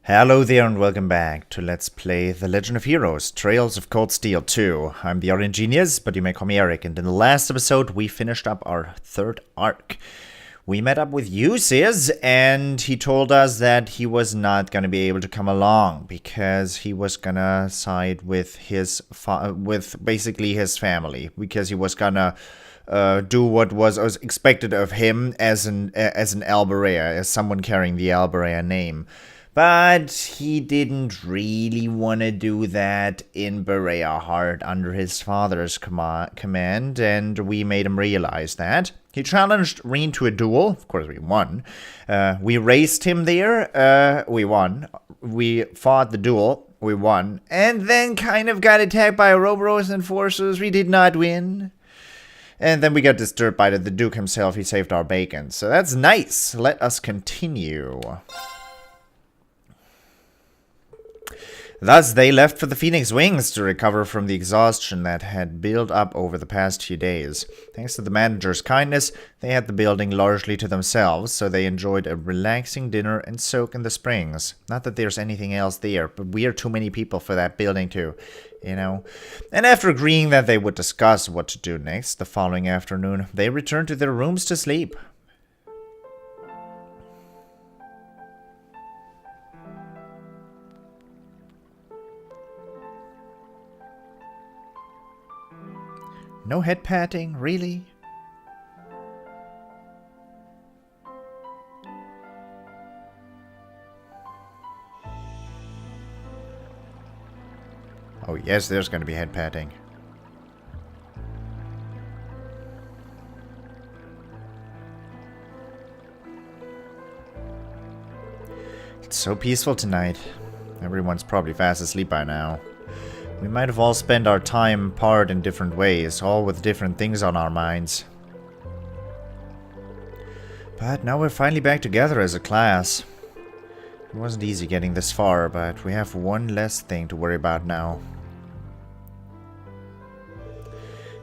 Hello there and welcome back to Let's Play The Legend of Heroes, Trails of Cold Steel 2. I'm the RNGenius, but you may call me Eric, and in the last episode we finished up our third arc. We met up with Ulysses, and he told us that he was not going to be able to come along because he was going to side with basically his family, because he was going to do what was expected of him as an Alberea, as someone carrying the Alberea name. But he didn't really want to do that in Berea Heart under his father's command, and we made him realize that. He challenged Rean to a duel. Of course, we won. We raced him there. We won. We fought the duel. We won. And then kind of got attacked by Ouroboros and forces. We did not win. And then we got disturbed by the Duke himself. He saved our bacon. So that's nice. Let us continue. Thus, they left for the Phoenix Wings to recover from the exhaustion that had built up over the past few days. Thanks to the manager's kindness, they had the building largely to themselves, so they enjoyed a relaxing dinner and soak in the springs. Not that there's anything else there, but we are too many people for that building to, you know. And after agreeing that they would discuss what to do next, the following afternoon, they returned to their rooms to sleep. No head patting, really? Oh yes, there's going to be head patting. It's so peaceful tonight. Everyone's probably fast asleep by now. We might have all spent our time apart in different ways, all with different things on our minds. But now we're finally back together as a class. It wasn't easy getting this far, but we have one less thing to worry about now.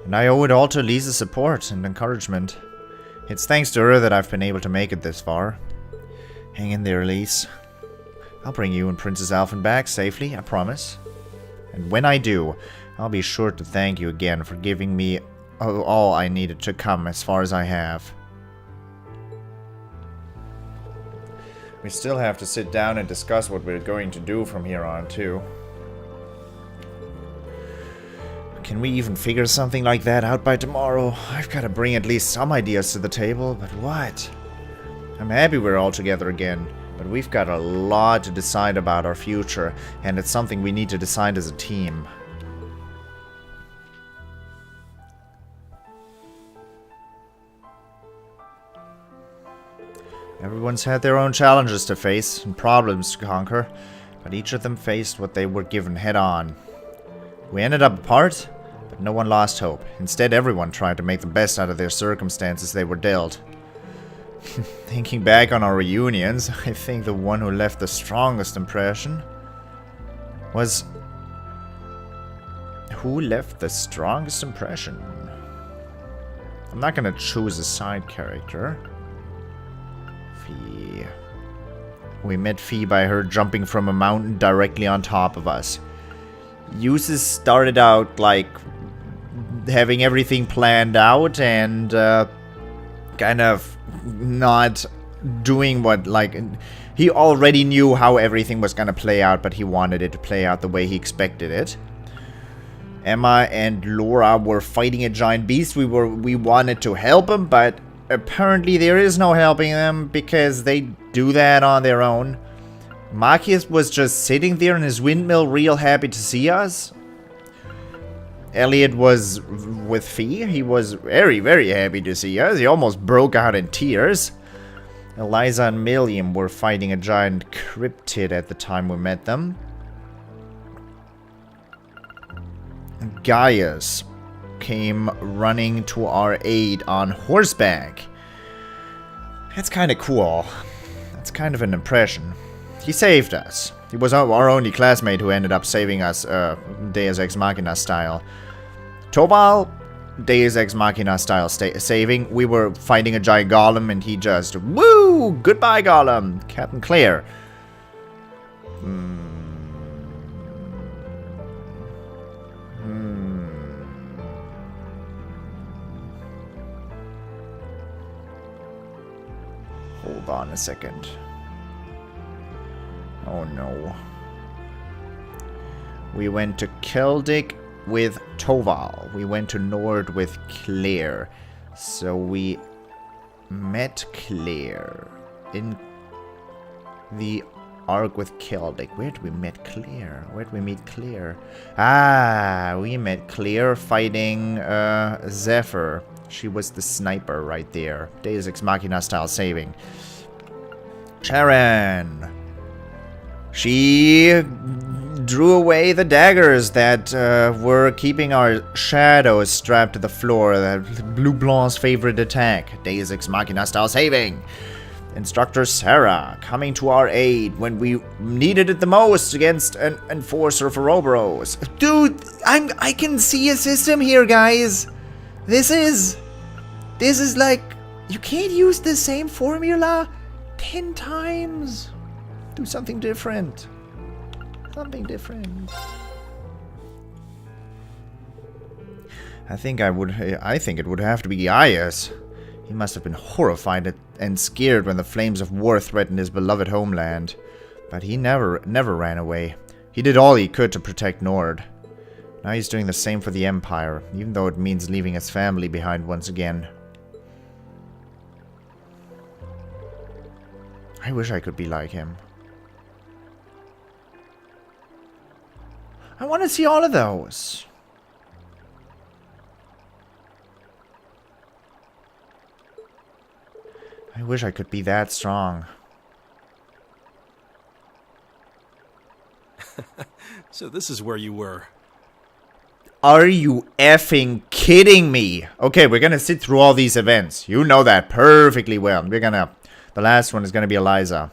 And I owe it all to Elise's support and encouragement. It's thanks to her that I've been able to make it this far. Hang in there, Elise. I'll bring you and Princess Alphen back safely, I promise. And when I do, I'll be sure to thank you again for giving me all I needed to come as far as I have. We still have to sit down and discuss what we're going to do from here on, too. Can we even figure something like that out by tomorrow? I've got to bring at least some ideas to the table, but what? I'm happy we're all together again. But we've got a lot to decide about our future, and it's something we need to decide as a team. Everyone's had their own challenges to face and problems to conquer, but each of them faced what they were given head on. We ended up apart, but no one lost hope. Instead, everyone tried to make the best out of their circumstances they were dealt. Thinking back on our reunions, I think the one who left the strongest impression was... Who left the strongest impression? I'm not gonna choose a side character. Fee. We met Fee by her jumping from a mountain directly on top of us. Ulysses started out like having everything planned out and kind of not doing what, like, he already knew how everything was gonna play out, but he wanted it to play out the way he expected it. Emma and Laura were fighting a giant beast. We wanted to help them, but apparently there is no helping them because they do that on their own. Marcus was just sitting there in his windmill real happy to see us. Elliot was with Fee. He was very, very happy to see us. He almost broke out in tears. Eliza and Milliam were fighting a giant cryptid at the time we met them. Gaius came running to our aid on horseback. That's kind of cool. That's kind of an impression. He saved us. He was our only classmate who ended up saving us, Deus Ex Machina style. Tovar, Deus Ex Machina style saving. We were fighting a giant golem and he just, woo! Goodbye, golem! Captain Claire. on a second. Oh no. We went to Celtic with Tovar. We went to Nord with Claire. So we met Claire in the arc with Celtic. Where did we meet Claire? Where did we meet Claire? Ah, we met Claire fighting Zephyr. She was the sniper right there. Deus Ex Machina style saving. Sharon. She drew away the daggers that were keeping our shadows strapped to the floor. That Blue Blanc's favorite attack. Deus Ex Machina style saving. Instructor Sarah coming to our aid when we needed it the most against an enforcer for Oberos. Dude, I can see a system here, guys. This is like, you can't use the same formula 10 times. Do something different. Something different. I think it would have to be Gaius. He must have been horrified and scared when the flames of war threatened his beloved homeland. But he never ran away. He did all he could to protect Nord. Now he's doing the same for the Empire, even though it means leaving his family behind once again. I wish I could be like him. I want to see all of those. I wish I could be that strong. So this is where you were. Are you effing kidding me? Okay, we're gonna sit through all these events. You know that perfectly well. The last one is gonna be Eliza.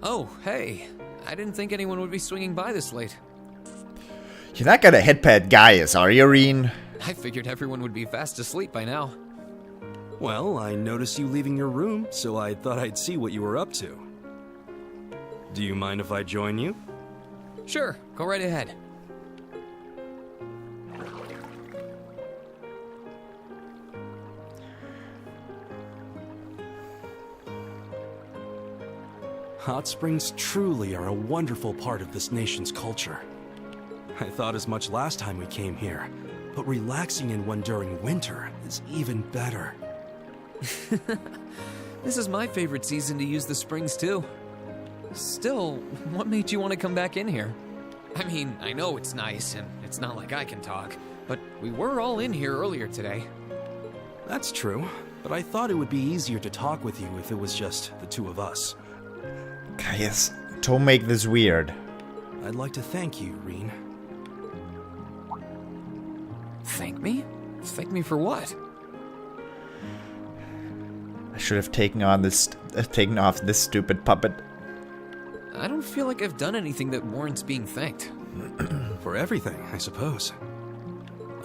Oh, hey. I didn't think anyone would be swinging by this late. You're not gonna headpad Gaius, are you, Rean? I figured everyone would be fast asleep by now. Well, I noticed you leaving your room, so I thought I'd see what you were up to. Do you mind if I join you? Sure, go right ahead. Hot springs truly are a wonderful part of this nation's culture. I thought as much last time we came here, but relaxing in one during winter is even better. This is my favorite season to use the springs too. Still, what made you want to come back in here? I mean, I know it's nice and it's not like I can talk, but we were all in here earlier today. That's true, but I thought it would be easier to talk with you if it was just the two of us. Gaius, don't make this weird. I'd like to thank you, Rean. Thank me? Thank me for what? I should have taken off this stupid puppet. I don't feel like I've done anything that warrants being thanked. For everything, I suppose.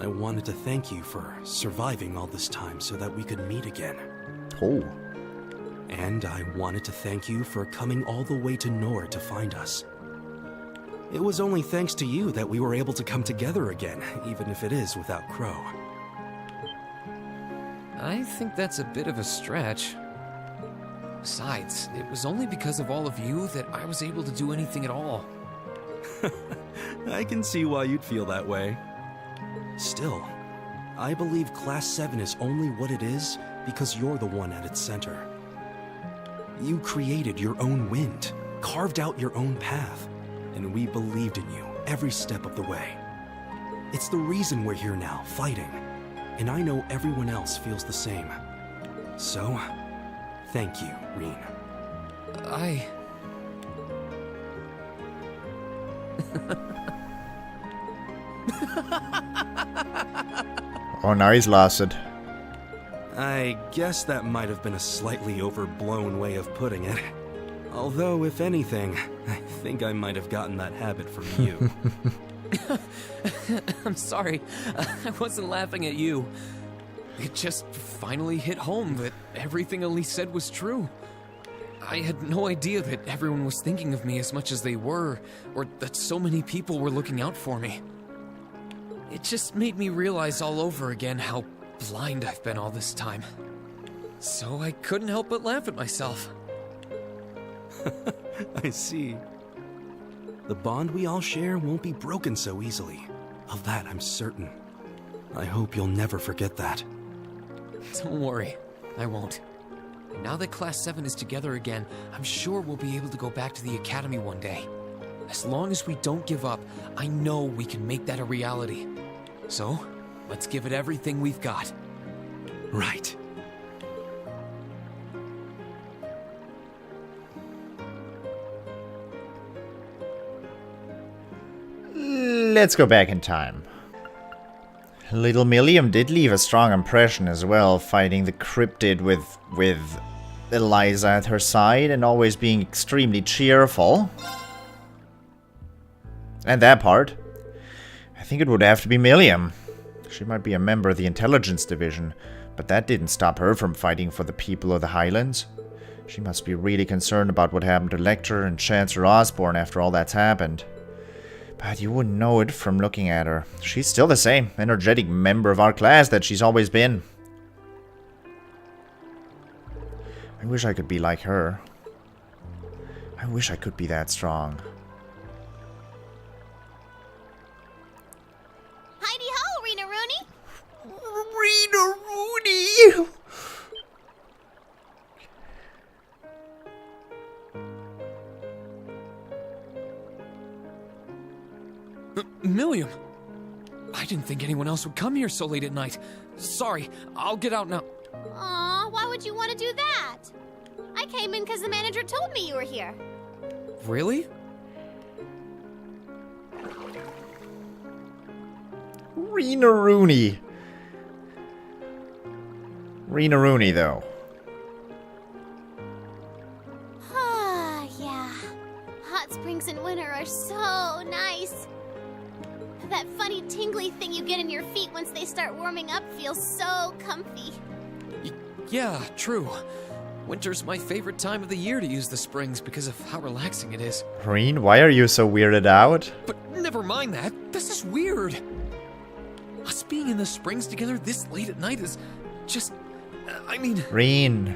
I wanted to thank you for surviving all this time so that we could meet again. Oh. And I wanted to thank you for coming all the way to Nord to find us. It was only thanks to you that we were able to come together again, even if it is without Crow. I think that's a bit of a stretch. Besides, it was only because of all of you that I was able to do anything at all. I can see why you'd feel that way. Still, I believe Class 7 is only what it is because you're the one at its center. You created your own wind, carved out your own path, and we believed in you every step of the way. It's the reason we're here now, fighting, and I know everyone else feels the same. So, thank you, Rean. Oh, now he's lost it. I guess that might have been a slightly overblown way of putting it. Although, if anything, I think I might have gotten that habit from you. I'm sorry. I wasn't laughing at you. It just finally hit home that everything Elise said was true. I had no idea that everyone was thinking of me as much as they were, or that so many people were looking out for me. It just made me realize all over again how blind I've been all this time. So I couldn't help but laugh at myself. I see. The bond we all share won't be broken so easily. Of that, I'm certain. I hope you'll never forget that. Don't worry, I won't. And now that Class 7 is together again, I'm sure we'll be able to go back to the Academy one day. As long as we don't give up, I know we can make that a reality. So, let's give it everything we've got. Right. Let's go back in time. Little Milliam did leave a strong impression as well, fighting the cryptid with Eliza at her side and always being extremely cheerful. And that part, I think it would have to be Milliam. She might be a member of the Intelligence Division, but that didn't stop her from fighting for the people of the Highlands. She must be really concerned about what happened to Lecter and Chancellor Osborne after all that's happened. But you wouldn't know it from looking at her. She's still the same energetic member of our class that she's always been. I wish I could be like her. I wish I could be that strong. Heidi ho, Rena Rooney! Rena Rooney! Milliam! I didn't think anyone else would come here so late at night. Sorry, I'll get out now. Aw, why would you want to do that? I came in because the manager told me you were here. Really? Rena Rooney. Rena Rooney, though. Yeah. Hot springs in winter are so nice. That funny tingly thing you get in your feet once they start warming up feels so comfy. Yeah, true. Winter's my favorite time of the year to use the springs because of how relaxing it is. Rean, why are you so weirded out? But never mind that. This is weird. Us being in the springs together this late at night is just... I mean... Rean.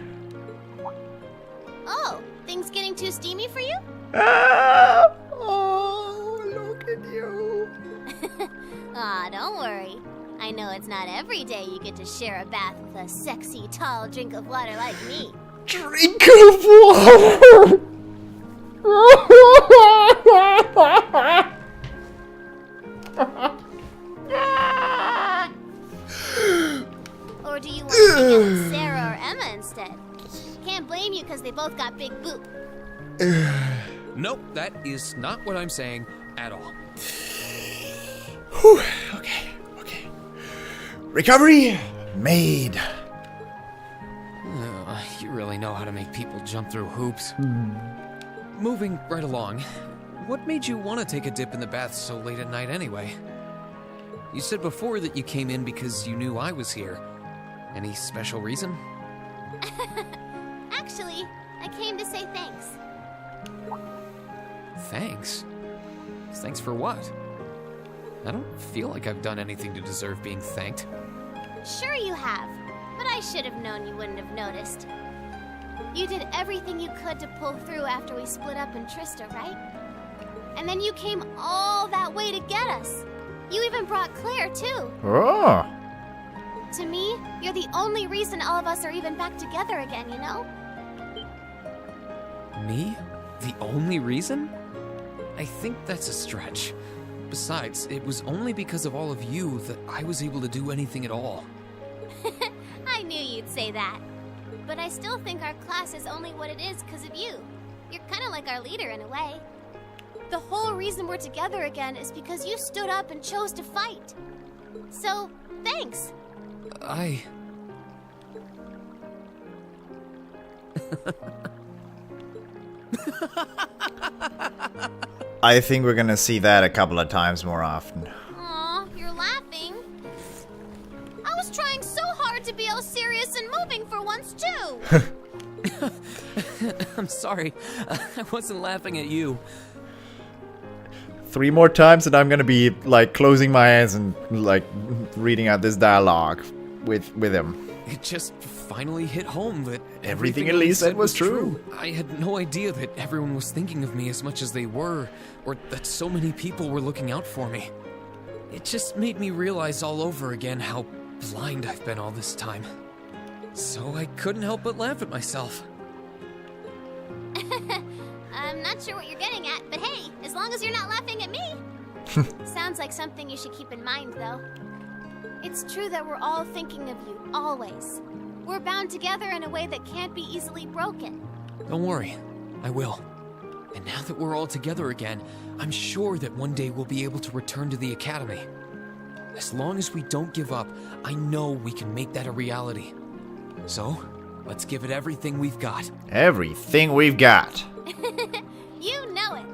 Oh, things getting too steamy for you? Ah! Oh, look at you. Aw, don't worry. I know it's not every day you get to share a bath with a sexy, tall drink of water like me. Drink of water! Or do you want to hang out with Sarah or Emma instead? Can't blame you because they both got big boot. Nope, that is not what I'm saying at all. Whew, okay. Recovery made. You really know how to make people jump through hoops. Moving right along, what made you want to take a dip in the bath so late at night anyway? You said before that you came in because you knew I was here. Any special reason? Actually, I came to say thanks. Thanks? Thanks for what? I don't feel like I've done anything to deserve being thanked. Sure you have, but I should have known you wouldn't have noticed. You did everything you could to pull through after we split up in Trista, right? And then you came all that way to get us. You even brought Claire, too. Oh. To me, you're the only reason all of us are even back together again, you know? Me? The only reason? I think that's a stretch. Besides, it was only because of all of you that I was able to do anything at all. I knew you'd say that. But I still think our class is only what it is because of you. You're kind of like our leader in a way. The whole reason we're together again is because you stood up and chose to fight. So, thanks. I think we're gonna see that a couple of times more often. Aw, you're laughing. I was trying so hard to be all serious and moving for once, too. I'm sorry. I wasn't laughing at you. 3 more times and I'm gonna be, like, closing my eyes and, like, reading out this dialogue with him. It just finally hit home that Everything Elise said was true. I had no idea that everyone was thinking of me as much as they were, or that so many people were looking out for me. It just made me realize all over again how blind I've been all this time. So I couldn't help but laugh at myself. I'm not sure what you're getting at, but hey, as long as you're not laughing at me. Sounds like something you should keep in mind, though. It's true that we're all thinking of you, always. We're bound together in a way that can't be easily broken. Don't worry, I will. And now that we're all together again, I'm sure that one day we'll be able to return to the academy. As long as we don't give up, I know we can make that a reality. So, let's give it everything we've got. Everything we've got. You know it.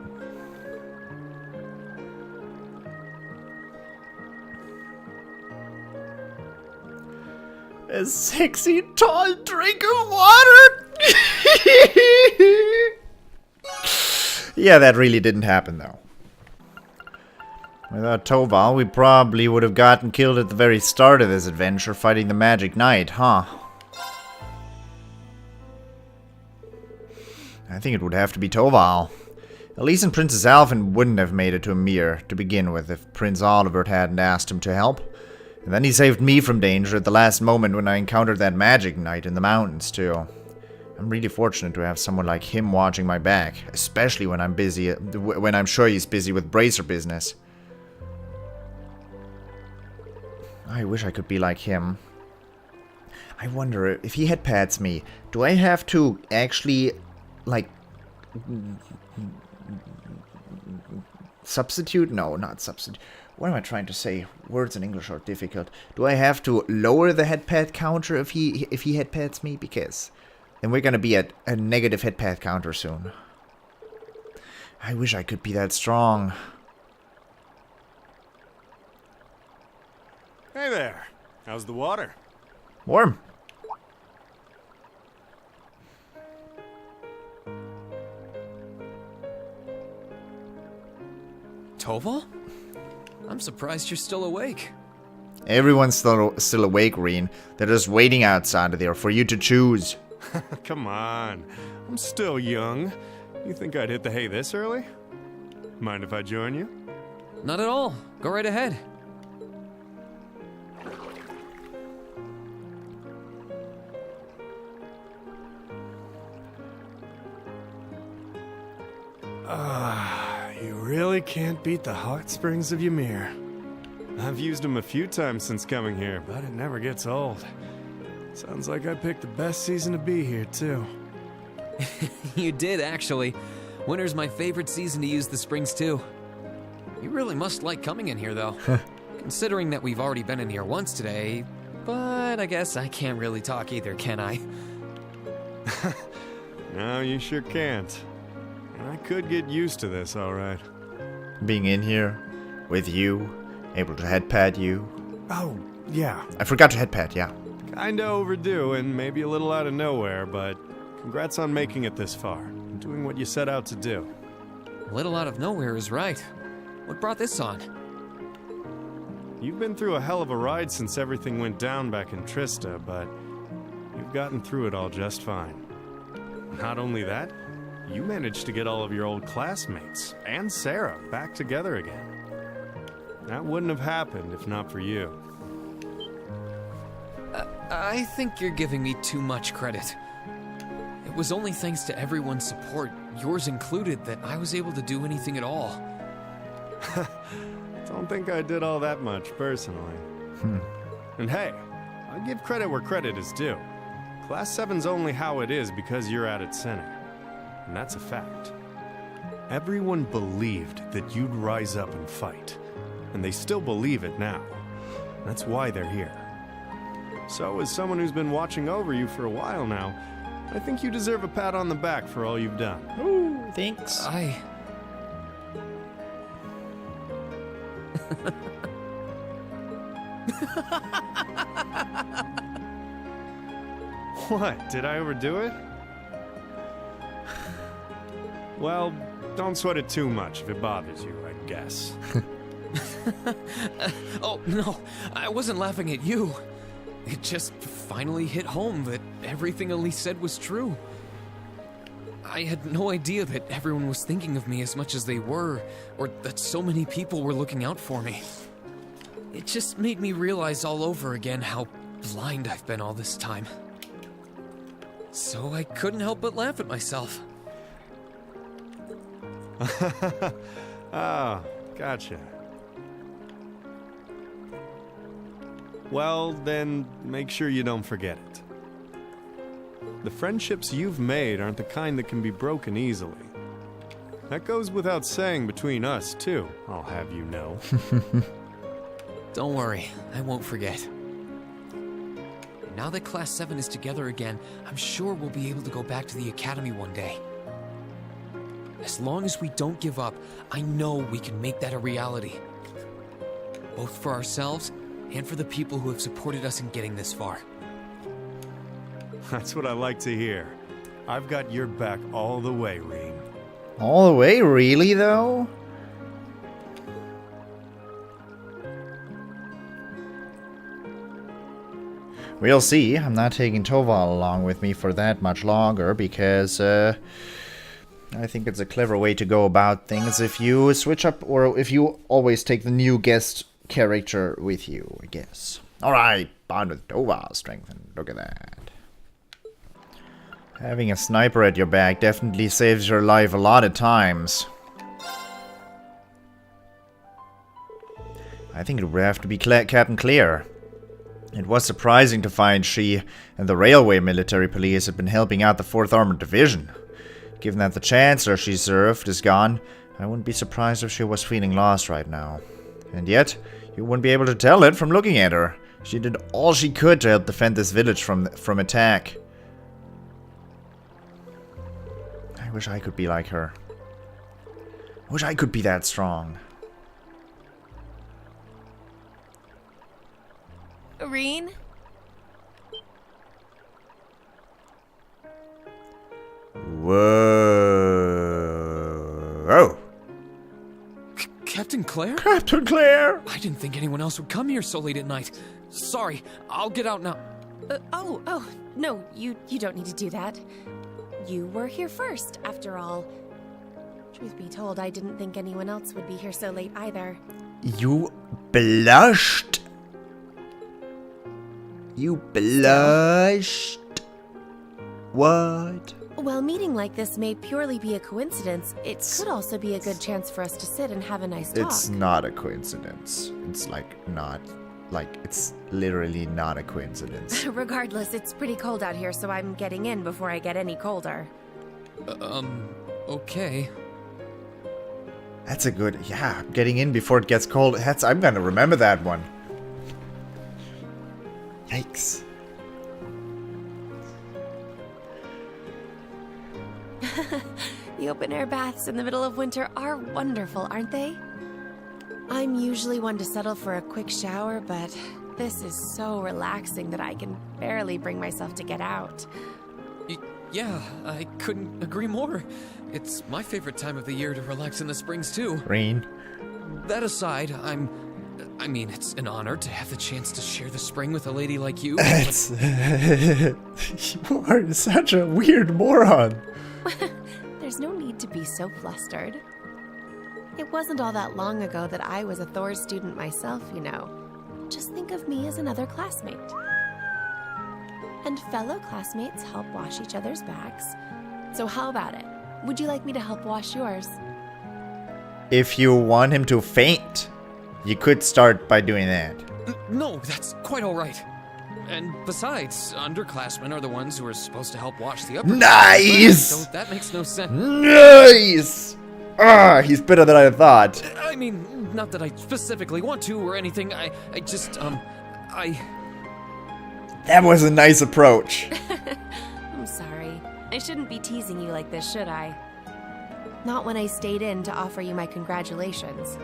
A sexy, tall drink of water. Yeah, that really didn't happen, though. Without Tovar, we probably would have gotten killed at the very start of this adventure fighting the Magic Knight, huh? I think it would have to be Tovar. Elise and Princess Alphen wouldn't have made it to Emir to begin with if Prince Oliver hadn't asked him to help. And then he saved me from danger at the last moment when I encountered that Magic Knight in the mountains, too. I'm really fortunate to have someone like him watching my back, especially when I'm sure he's busy with bracer business. I wish I could be like him. I wonder, if he head pats me, do I have to actually, like, substitute? No, not substitute. What am I trying to say? Words in English are difficult. Do I have to lower the head pat counter if he head pats me? Because then we're gonna be at a negative head pat counter soon. I wish I could be that strong. Hey there. How's the water? Warm. Tovar? I'm surprised you're still awake. Everyone's still awake, Rean. They're just waiting outside of there for you to choose. Come on. I'm still young. You think I'd hit the hay this early? Mind if I join you? Not at all. Go right ahead. You really can't beat the hot springs of Ymir. I've used them a few times since coming here, but it never gets old. Sounds like I picked the best season to be here, too. You did, actually. Winter's my favorite season to use the springs, too. You really must like coming in here, though. Considering that we've already been in here once today, but I guess I can't really talk either, can I? No, you sure can't. I could get used to this, alright. Being in here with you, able to head pat you. Oh, yeah. I forgot to head pat, yeah. Kinda overdue and maybe a little out of nowhere, but congrats on making it this far and doing what you set out to do. A little out of nowhere is right. What brought this on? You've been through a hell of a ride since everything went down back in Trista, but you've gotten through it all just fine. Not only that, you managed to get all of your old classmates and Sarah back together again. That wouldn't have happened if not for you. I think you're giving me too much credit. It was only thanks to everyone's support, yours included, that I was able to do anything at all. Don't think I did all that much, personally. And hey, I give credit where credit is due. Class 7's only how it is because you're at its center. And that's a fact. Everyone believed that you'd rise up and fight. And they still believe it now. That's why they're here. So, as someone who's been watching over you for a while now, I think you deserve a pat on the back for all you've done. Ooh, thanks. What? Did I overdo it? Well, don't sweat it too much if it bothers you. guess. Oh, no, I wasn't laughing at you. It just finally hit home that everything Elise said was true. I had no idea that everyone was thinking of me as much as they were, or that so many people were looking out for me. It just made me realize all over again how blind I've been all this time. So I couldn't help but laugh at myself. Oh, gotcha. Well, then make sure you don't forget it. The friendships you've made aren't the kind that can be broken easily. That goes without saying between us, too, I'll have you know. Don't worry, I won't forget. Now that Class 7 is together again, I'm sure we'll be able to go back to the Academy one day. As long as we don't give up, I know we can make that a reality. Both for ourselves and for the people who have supported us in getting this far. That's what I like to hear. I've got your back all the way, Rean. All the way, really, though? We'll see. I'm not taking Tovar along with me for that much longer because I think it's a clever way to go about things if you switch up or if you always take the new guest character with you, I guess. Alright, bond with Tovar strengthened. Look at that. Having a sniper at your back definitely saves your life a lot of times. I think it would have to be Captain Clear. It was surprising to find she and the Railway Military Police had been helping out the 4th Armored Division. Given that the Chancellor she served is gone, I wouldn't be surprised if she was feeling lost right now. And yet, you wouldn't be able to tell it from looking at her. She did all she could to help defend this village from attack. I wish I could be like her. I wish I could be that strong. Rean? Whoa. Captain Claire? Captain Claire! I didn't think anyone else would come here so late at night. Sorry, I'll get out now. Oh, no, you don't need to do that. You were here first, after all. Truth be told, I didn't think anyone else would be here so late either. You blushed? You blushed? What? While meeting like this may purely be a coincidence, it could also be a good chance for us to sit and have a nice talk. It's not a coincidence. It's it's literally not a coincidence. Regardless, it's pretty cold out here, so I'm getting in before I get any colder. Okay. That's a good, yeah, getting in before it gets cold. I'm gonna remember that one. Yikes. The open-air baths in the middle of winter are wonderful, aren't they? I'm usually one to settle for a quick shower, but this is so relaxing that I can barely bring myself to get out. Yeah, I couldn't agree more. It's my favorite time of the year to relax in the springs, too. Rean. That aside, I mean, it's an honor to have the chance to share the spring with a lady like you. It's... You are such a weird moron. There's no need to be so flustered. It wasn't all that long ago that I was a Thor student myself, you know. Just think of me as another classmate. And fellow classmates help wash each other's backs. So how about it? Would you like me to help wash yours? If you want him to faint, you could start by doing that. No, that's quite all right. And besides, underclassmen are the ones who are supposed to help wash the upperclassmen. Nice! So that makes no sense. Nice! Ah, he's better than I thought. I mean, not that I specifically want to or anything. I just, That was a nice approach. I'm sorry. I shouldn't be teasing you like this, should I? Not when I stayed in to offer you my congratulations.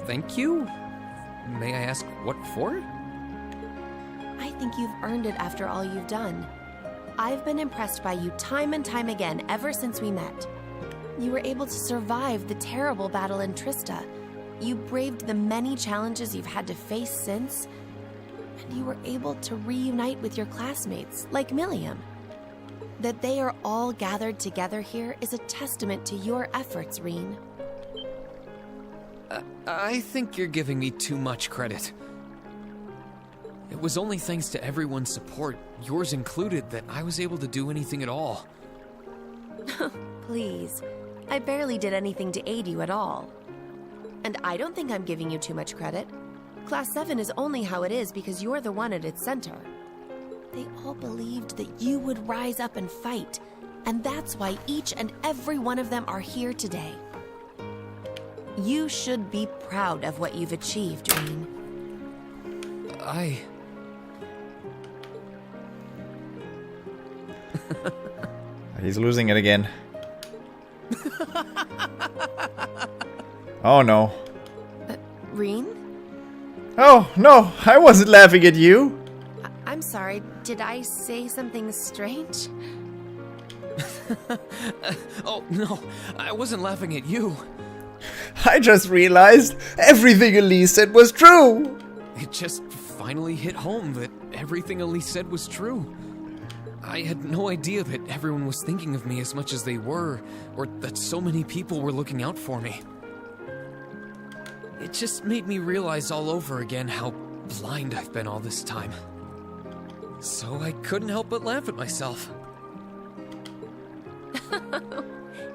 Thank you? May I ask what for? I think you've earned it after all you've done. I've been impressed by you time and time again ever since we met. You were able to survive the terrible battle in Trista. You braved the many challenges you've had to face since. And you were able to reunite with your classmates, like Milliam. That they are all gathered together here is a testament to your efforts, Rean. I think you're giving me too much credit. It was only thanks to everyone's support, yours included, that I was able to do anything at all. Please. I barely did anything to aid you at all. And I don't think I'm giving you too much credit. Class 7 is only how it is because you're the one at its center. They all believed that you would rise up and fight, and that's why each and every one of them are here today. You should be proud of what you've achieved, Rean. He's losing it again. Oh no. Rean? Oh no, I wasn't laughing at you. I'm sorry, did I say something strange? Oh, no, I wasn't laughing at you. I just realized everything Elise said was true. It just finally hit home that everything Elise said was true. I had no idea that everyone was thinking of me as much as they were, or that so many people were looking out for me. It just made me realize all over again how blind I've been all this time. So I couldn't help but laugh at myself.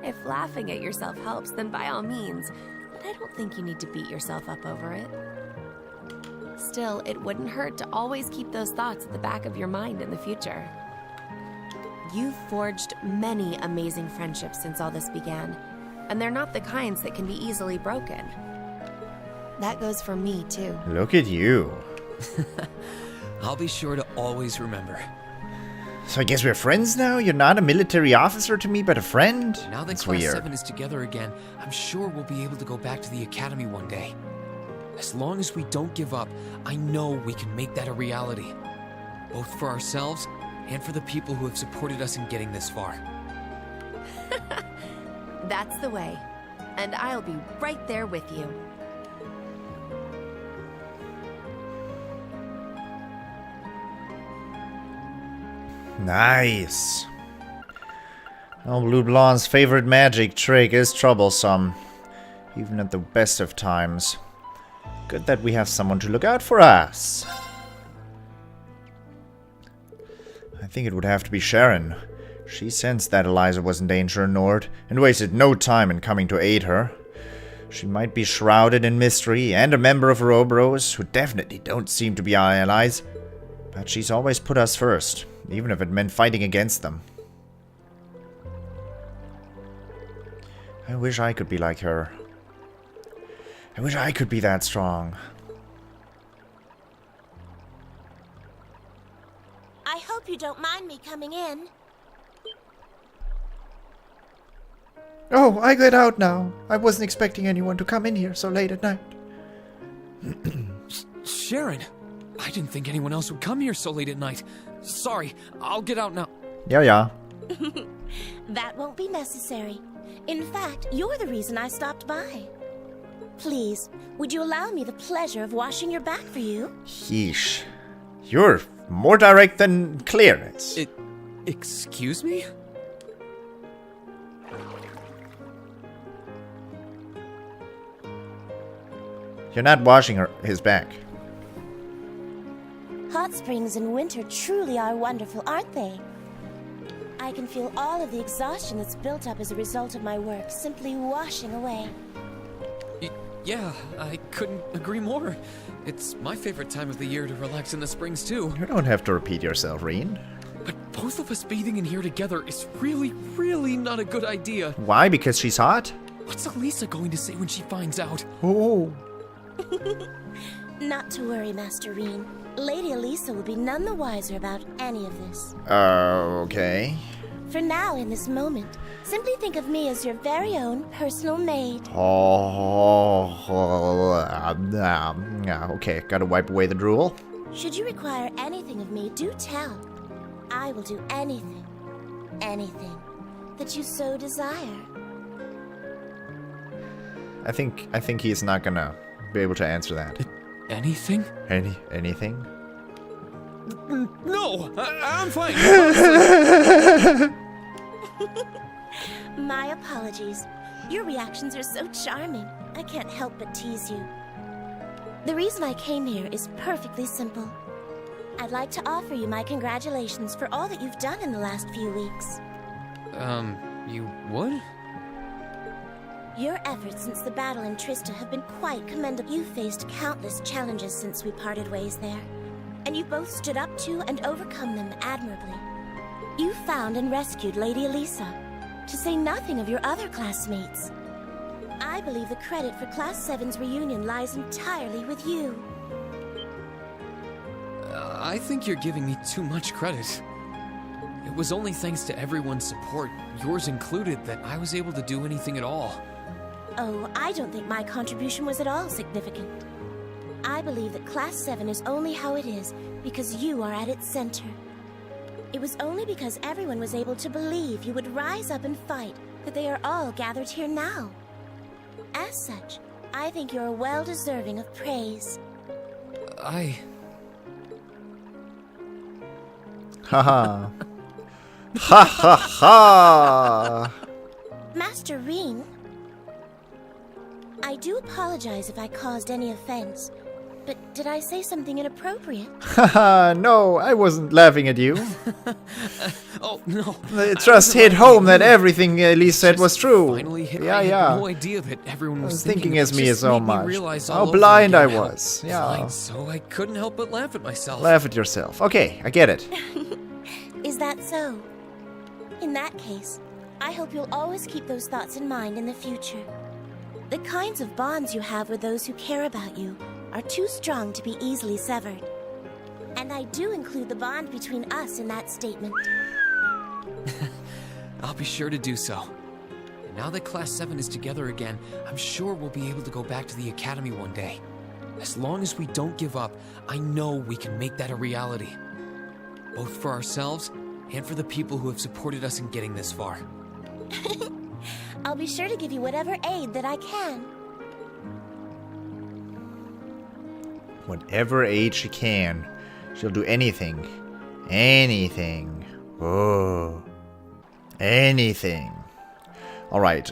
If laughing at yourself helps, then by all means. But I don't think you need to beat yourself up over it. Still, it wouldn't hurt to always keep those thoughts at the back of your mind in the future. You've forged many amazing friendships since all this began, and they're not the kinds that can be easily broken. That goes for me, too. Look at you. I'll be sure to always remember. So I guess we're friends now? You're not a military officer to me, but a friend? Now that That's Class weird. 7 is together again, I'm sure we'll be able to go back to the academy one day. As long as we don't give up, I know we can make that a reality. Both for ourselves and for the people who have supported us in getting this far. That's the way. And I'll be right there with you. Nice. Oh, Blue Blonde's favorite magic trick is troublesome, even at the best of times. Good that we have someone to look out for us. I think it would have to be Sharon. She sensed that Eliza was in danger in Nord, and wasted no time in coming to aid her. She might be shrouded in mystery, and a member of Ouroboros, who definitely don't seem to be our allies, but she's always put us first, even if it meant fighting against them. I wish I could be like her. I wish I could be that strong. I hope you don't mind me coming in. Oh, I get out now. I wasn't expecting anyone to come in here so late at night. Sharon, I didn't think anyone else would come here so late at night. Sorry, I'll get out now. Yeah. That won't be necessary. In fact, you're the reason I stopped by. Please, would you allow me the pleasure of washing your back for you? Yeesh. You're more direct than clear. Excuse me? You're not washing his back. Hot springs in winter truly are wonderful, aren't they? I can feel all of the exhaustion that's built up as a result of my work simply washing away. Yeah, I couldn't agree more. It's my favorite time of the year to relax in the springs, too. You don't have to repeat yourself, Rean. But both of us bathing in here together is really, really not a good idea. Why? Because she's hot? What's Elisa going to say when she finds out? Oh. Not to worry, Master Rean. Lady Elisa will be none the wiser about any of this. Okay. For now, in this moment, simply think of me as your very own personal maid. Okay, gotta wipe away the drool. Should you require anything of me, do tell. I will do anything that you so desire. I think he's not gonna be able to answer that. Anything? Anything? No! I'm fine. My apologies. Your reactions are so charming. I can't help but tease you. The reason I came here is perfectly simple. I'd like to offer you my congratulations for all that you've done in the last few weeks. You would? Your efforts since the battle in Trista have been quite commendable. You've faced countless challenges since we parted ways there, and you both stood up to and overcome them admirably. You found and rescued Lady Elisa, to say nothing of your other classmates. I believe the credit for Class 7's reunion lies entirely with you. I think you're giving me too much credit. It was only thanks to everyone's support, yours included, that I was able to do anything at all. Oh, I don't think my contribution was at all significant. I believe that Class 7 is only how it is because you are at its center. It was only because everyone was able to believe you would rise up and fight that they are all gathered here now. As such, I think you're well deserving of praise. Haha. Ha ha ha! Master Rean, I do apologize if I caused any offense, but did I say something inappropriate? Haha, no, I wasn't laughing at you. Oh, no. It just hit home that everything Elise said was true. Finally hit. Yeah, I yeah. had no idea that everyone I was was thinking it. as me Just so made me much. realize all How over blind I again how was. Yeah. blind, so I couldn't help but laugh at myself. Laugh at yourself. Okay, I get it. Is that so? In that case, I hope you'll always keep those thoughts in mind in the future. The kinds of bonds you have with those who care about you are too strong to be easily severed. And I do include the bond between us in that statement. I'll be sure to do so. And now that Class 7 is together again, I'm sure we'll be able to go back to the Academy one day. As long as we don't give up, I know we can make that a reality. Both for ourselves and for the people who have supported us in getting this far. I'll be sure to give you whatever aid that I can. Whatever aid she can. She'll do anything. Anything. Oh. Anything. Alright,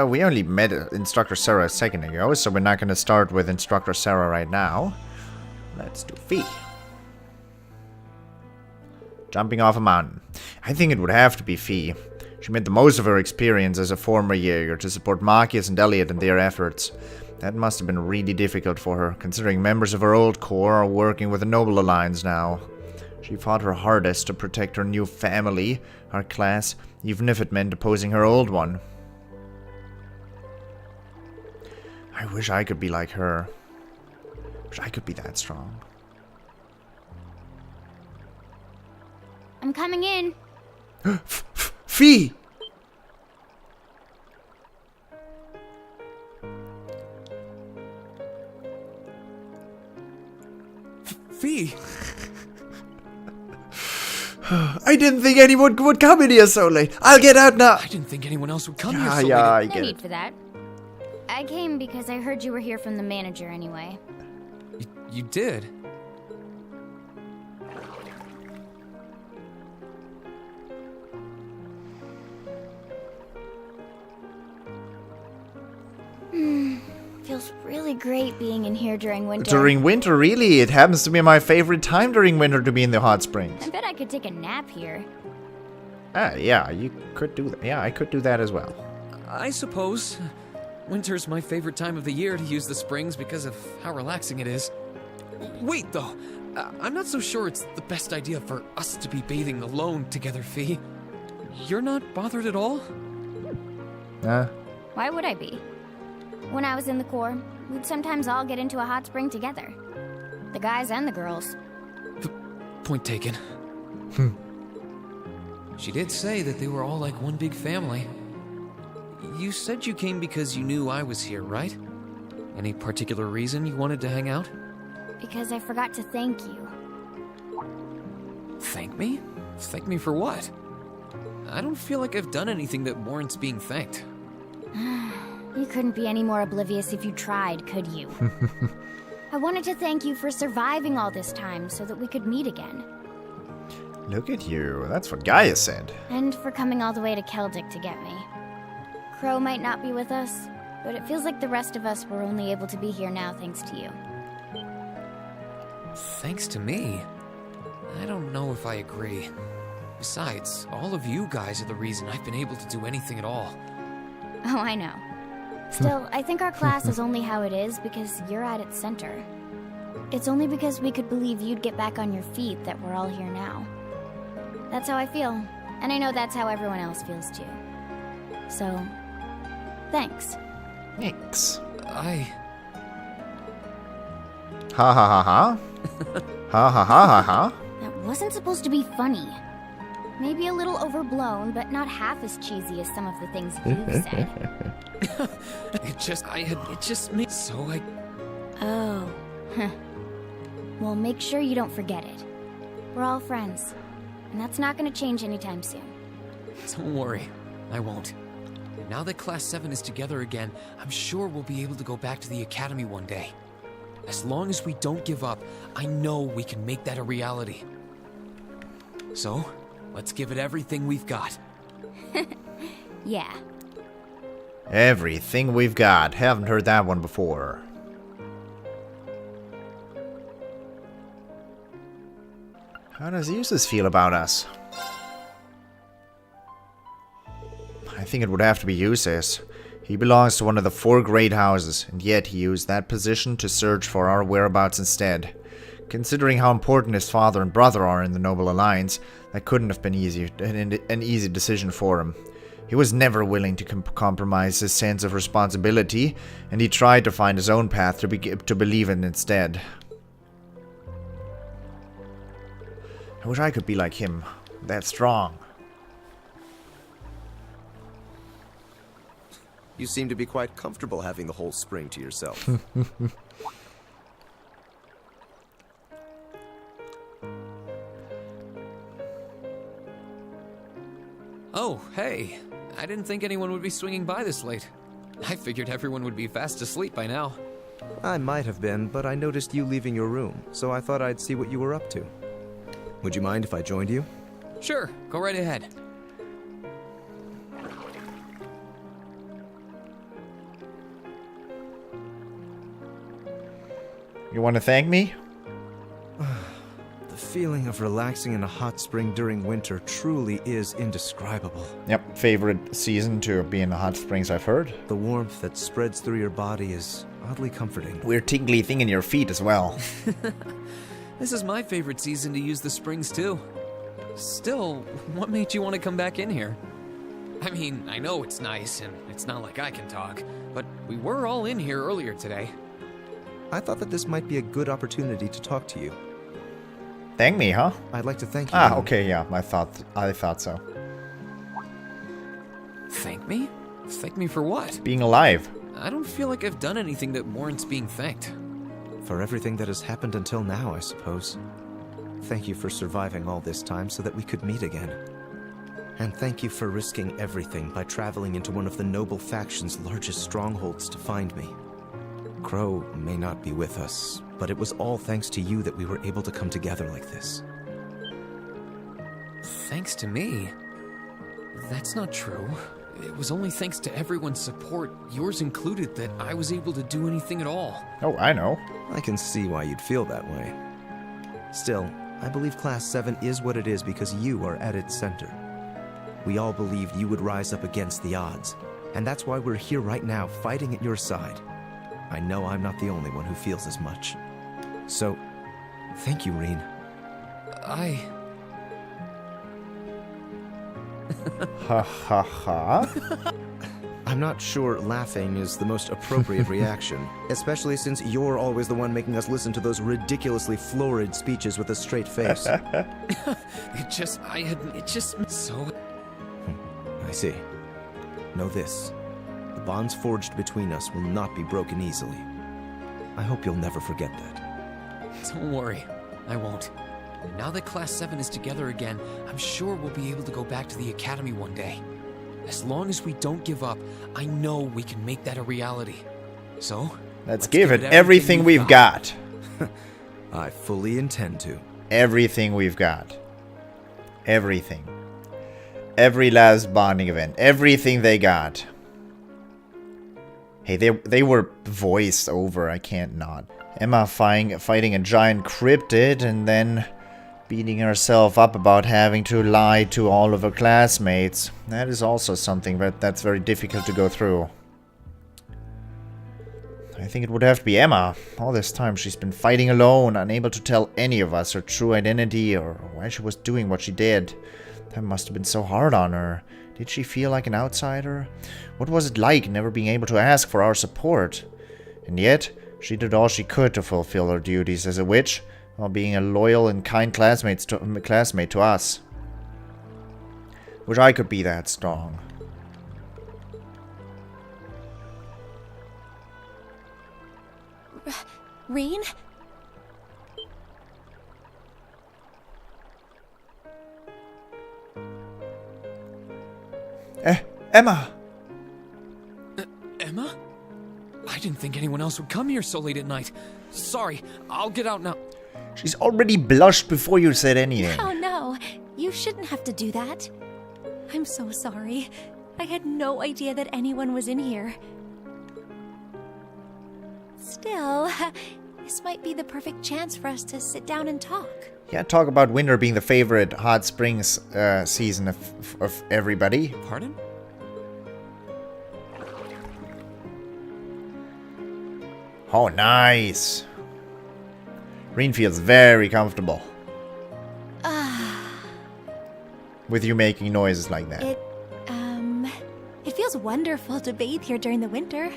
we only met Instructor Sarah a second ago, so we're not gonna start with Instructor Sarah right now. Let's do Fee. Jumping off a mountain. I think it would have to be Fee. She made the most of her experience as a former Jaeger to support Marcus and Elliot in their efforts. That must have been really difficult for her, considering members of her old corps are working with the Noble Alliance now. She fought her hardest to protect her new family, our class, even if it meant opposing her old one. I wish I could be like her. Wish I could be that strong. I'm coming in. Fee! Fee! I didn't think anyone would come in here so late. I'll get out now. I didn't think anyone else would come here so Yeah, I late. No get need it. for that. I came because I heard you were here from the manager anyway. You did? Feels really great being in here during winter. During winter, really? It happens to be my favorite time during winter to be in the hot springs. I bet I could take a nap here. Ah, yeah, you could do that. Yeah, I could do that as well. I suppose. Winter's my favorite time of the year to use the springs because of how relaxing it is. Wait, though. I'm not so sure it's the best idea for us to be bathing alone together, Fee. You're not bothered at all? Why would I be? When I was in the Corps, we'd sometimes all get into a hot spring together. The guys and the girls. Point taken. She did say that they were all like one big family. You said you came because you knew I was here, right? Any particular reason you wanted to hang out? Because I forgot to thank you. Thank me? Thank me for what? I don't feel like I've done anything that warrants being thanked. You couldn't be any more oblivious if you tried, could you? I wanted to thank you for surviving all this time so that we could meet again. Look at you. That's what Gaia said. And for coming all the way to Celtic to get me. Crow might not be with us, but it feels like the rest of us were only able to be here now thanks to you. Thanks to me? I don't know if I agree. Besides, all of you guys are the reason I've been able to do anything at all. Oh, I know. Still, I think our class is only how it is because you're at its center. It's only because we could believe you'd get back on your feet that we're all here now. That's how I feel, and I know that's how everyone else feels too. So, thanks. Thanks. I... Ha ha ha ha. Ha ha ha ha ha. That wasn't supposed to be funny. Maybe a little overblown, but not half as cheesy as some of the things you've said. It just made so I... Oh. Well, make sure you don't forget it. We're all friends, and that's not gonna change anytime soon. Don't worry, I won't. Now that Class 7 is together again, I'm sure we'll be able to go back to the Academy one day. As long as we don't give up, I know we can make that a reality. So, let's give it everything we've got. Yeah. Everything we've got. Haven't heard that one before. How does Eustace feel about us? I think it would have to be Eustace. He belongs to one of the 4 great houses, and yet he used that position to search for our whereabouts instead. Considering how important his father and brother are in the Noble Alliance, that couldn't have been an easy decision for him. He was never willing to compromise his sense of responsibility, and he tried to find his own path to believe in instead. I wish I could be like him, that strong. You seem to be quite comfortable having the whole spring to yourself. Oh, hey. I didn't think anyone would be swinging by this late. I figured everyone would be fast asleep by now. I might have been, but I noticed you leaving your room, so I thought I'd see what you were up to. Would you mind if I joined you? Sure, go right ahead. You want to thank me? The feeling of relaxing in a hot spring during winter truly is indescribable. Yep, favorite season to be in the hot springs, I've heard. The warmth that spreads through your body is oddly comforting. Weird tingly thing in your feet as well. This is my favorite season to use the springs too. Still, what made you want to come back in here? I mean, I know it's nice and it's not like I can talk, but we were all in here earlier today. I thought that this might be a good opportunity to talk to you. Thank me, huh? I'd like to thank you. Okay, yeah, I thought so. Thank me? Thank me for what? Being alive. I don't feel like I've done anything that warrants being thanked. For everything that has happened until now, I suppose. Thank you for surviving all this time so that we could meet again. And thank you for risking everything by traveling into one of the noble faction's largest strongholds to find me. Crow may not be with us, but it was all thanks to you that we were able to come together like this. Thanks to me? That's not true. It was only thanks to everyone's support, yours included, that I was able to do anything at all. Oh, I know. I can see why you'd feel that way. Still, I believe Class 7 is what it is because you are at its center. We all believed you would rise up against the odds, and that's why we're here right now, fighting at your side. I know I'm not the only one who feels as much. So, thank you, Rean. Ha ha ha. I'm not sure laughing is the most appropriate reaction, especially since you're always the one making us listen to those ridiculously florid speeches with a straight face. So... I see. Know this. The bonds forged between us will not be broken easily. I hope you'll never forget that. Don't worry, I won't. Now that Class 7 is together again, I'm sure we'll be able to go back to the Academy one day. As long as we don't give up, I know we can make that a reality. So, let's give it everything we've got. I fully intend to. Everything we've got. Everything. Every last bonding event. Everything they got. Hey, they were voiced over. I can't not. Emma fighting a giant cryptid and then beating herself up about having to lie to all of her classmates. That is also something that's very difficult to go through. I think it would have to be Emma. All this time she's been fighting alone, unable to tell any of us her true identity or why she was doing what she did. That must have been so hard on her. Did she feel like an outsider? What was it like never being able to ask for our support? And yet, she did all she could to fulfill her duties as a witch, while being a loyal and kind classmate to us. Wish I could be that strong. Rean? Emma! Emma? I didn't think anyone else would come here so late at night. Sorry, I'll get out now. She's already blushed before you said anything. Oh no, you shouldn't have to do that. I'm so sorry. I had no idea that anyone was in here. Still, this might be the perfect chance for us to sit down and talk. Yeah, talk about winter being the favorite hot springs season of everybody. Pardon? Oh, nice. Rean feels very comfortable. With you making noises like that. It feels wonderful to bathe here during the winter.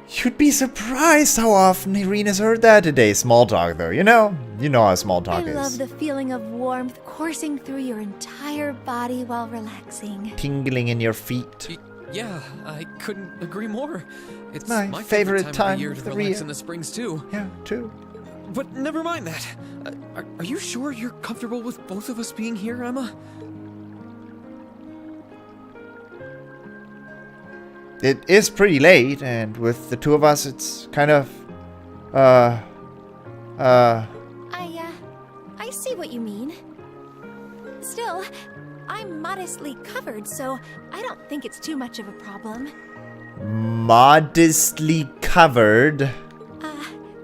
You'd be surprised how often Rean has heard that today. Small talk, though. You know how small talk is. I love the feeling of warmth coursing through your entire body while relaxing. Tingling in your feet. Yeah, I couldn't agree more. It's my favorite time of the year to relax in the springs too. Yeah, too. But never mind that. Are you sure you're comfortable with both of us being here, Emma? It is pretty late, and with the two of us, it's kind of, I see what you mean. Still, I'm modestly covered, so I don't think it's too much of a problem. Modestly covered?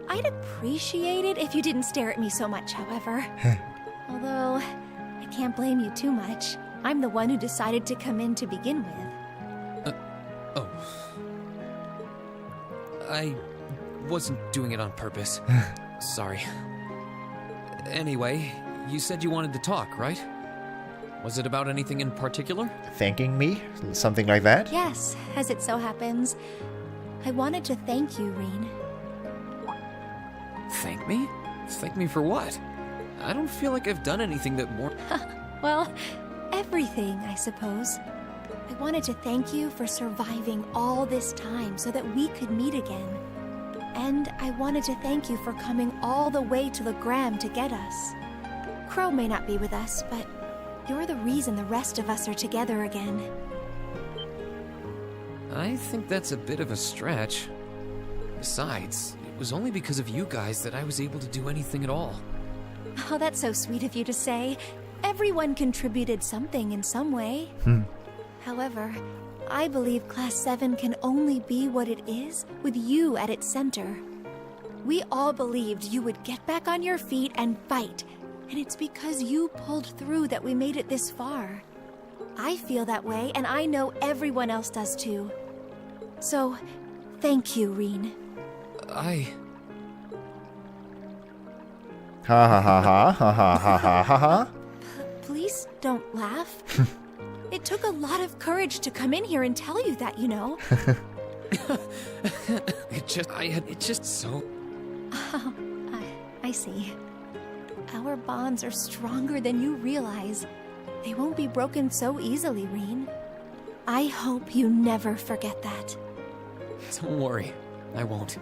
I'd appreciate it if you didn't stare at me so much, however. Although, I can't blame you too much. I'm the one who decided to come in to begin with. Oh. I wasn't doing it on purpose. Sorry. Anyway, you said you wanted to talk, right? Was it about anything in particular? Thanking me? Something like that? Yes, as it so happens. I wanted to thank you, Rean. Thank me? Thank me for what? I don't feel like I've done anything that more... Well, everything, I suppose. I wanted to thank you for surviving all this time so that we could meet again. And I wanted to thank you for coming all the way to the Gram to get us. Crow may not be with us, but you're the reason the rest of us are together again. I think that's a bit of a stretch. Besides, it was only because of you guys that I was able to do anything at all. Oh, that's so sweet of you to say. Everyone contributed something in some way. However, I believe Class 7 can only be what it is with you at its center. We all believed you would get back on your feet and fight, and it's because you pulled through that we made it this far. I feel that way, and I know everyone else does too. So, thank you, Rean. Ha ha ha ha ha ha ha ha ha ha. Please don't laugh. It took a lot of courage to come in here and tell you that, you know. It's just so... Oh, I see. Our bonds are stronger than you realize. They won't be broken so easily, Rean. I hope you never forget that. Don't worry, I won't.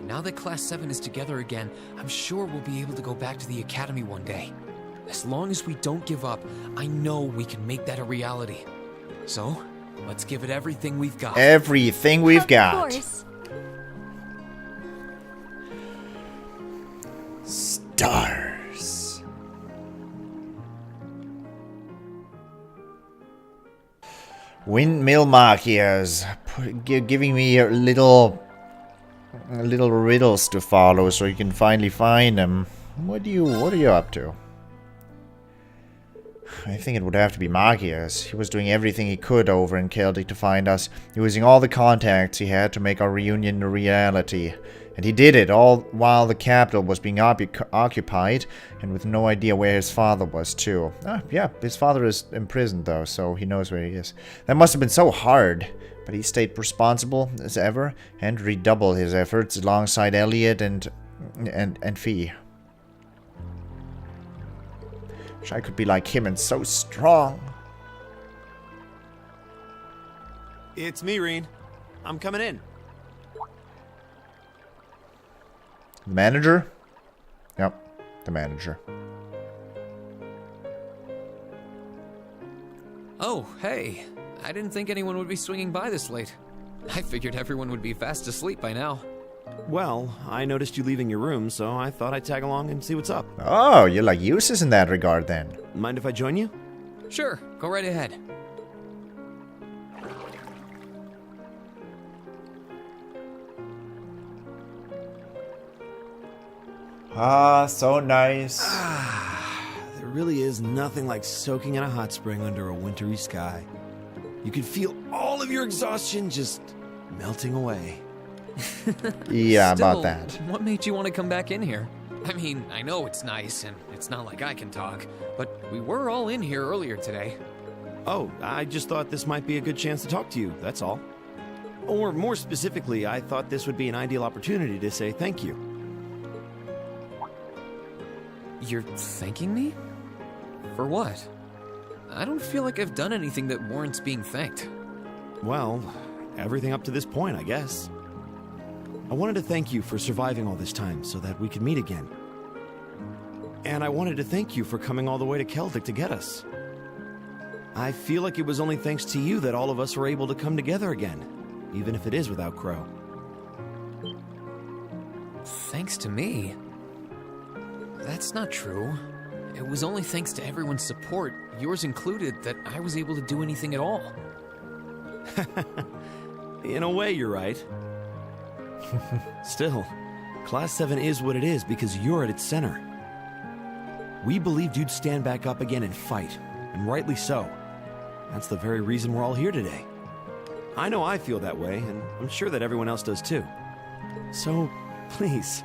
Now that Class 7 is together again, I'm sure we'll be able to go back to the Academy one day. As long as we don't give up, I know we can make that a reality. So, let's give it everything we've got. Everything we've got. Of course. Stars. Windmill Magias, giving me a little riddles to follow so you can finally find them. What are you up to? I think it would have to be Magias. He was doing everything he could over in Celtic to find us, using all the contacts he had to make our reunion a reality. And he did it, all while the capital was being occupied, and with no idea where his father was, too. Yeah, his father is imprisoned, though, so he knows where he is. That must have been so hard, but he stayed responsible as ever, and redoubled his efforts alongside Elliot and Fee. Wish I could be like him and so strong. It's me, Rean. I'm coming in. The manager? Yep, the manager. Oh, hey. I didn't think anyone would be swinging by this late. I figured everyone would be fast asleep by now. Well, I noticed you leaving your room, so I thought I'd tag along and see what's up. Oh, you're like useless in that regard then. Mind if I join you? Sure, go right ahead. Ah, so nice. There really is nothing like soaking in a hot spring under a wintry sky. You can feel all of your exhaustion just melting away. Yeah, Still, about that. What made you want to come back in here? I mean, I know it's nice, and it's not like I can talk, but we were all in here earlier today. Oh, I just thought this might be a good chance to talk to you, that's all. Or more specifically, I thought this would be an ideal opportunity to say thank you. You're thanking me? For what? I don't feel like I've done anything that warrants being thanked. Well, everything up to this point, I guess. I wanted to thank you for surviving all this time so that we could meet again. And I wanted to thank you for coming all the way to Celtic to get us. I feel like it was only thanks to you that all of us were able to come together again, even if it is without Crow. Thanks to me? That's not true. It was only thanks to everyone's support, yours included, that I was able to do anything at all. In a way, you're right. Still, Class 7 is what it is because you're at its center. We believed you'd stand back up again and fight, and rightly so. That's the very reason we're all here today. I know I feel that way, and I'm sure that everyone else does too. So, please,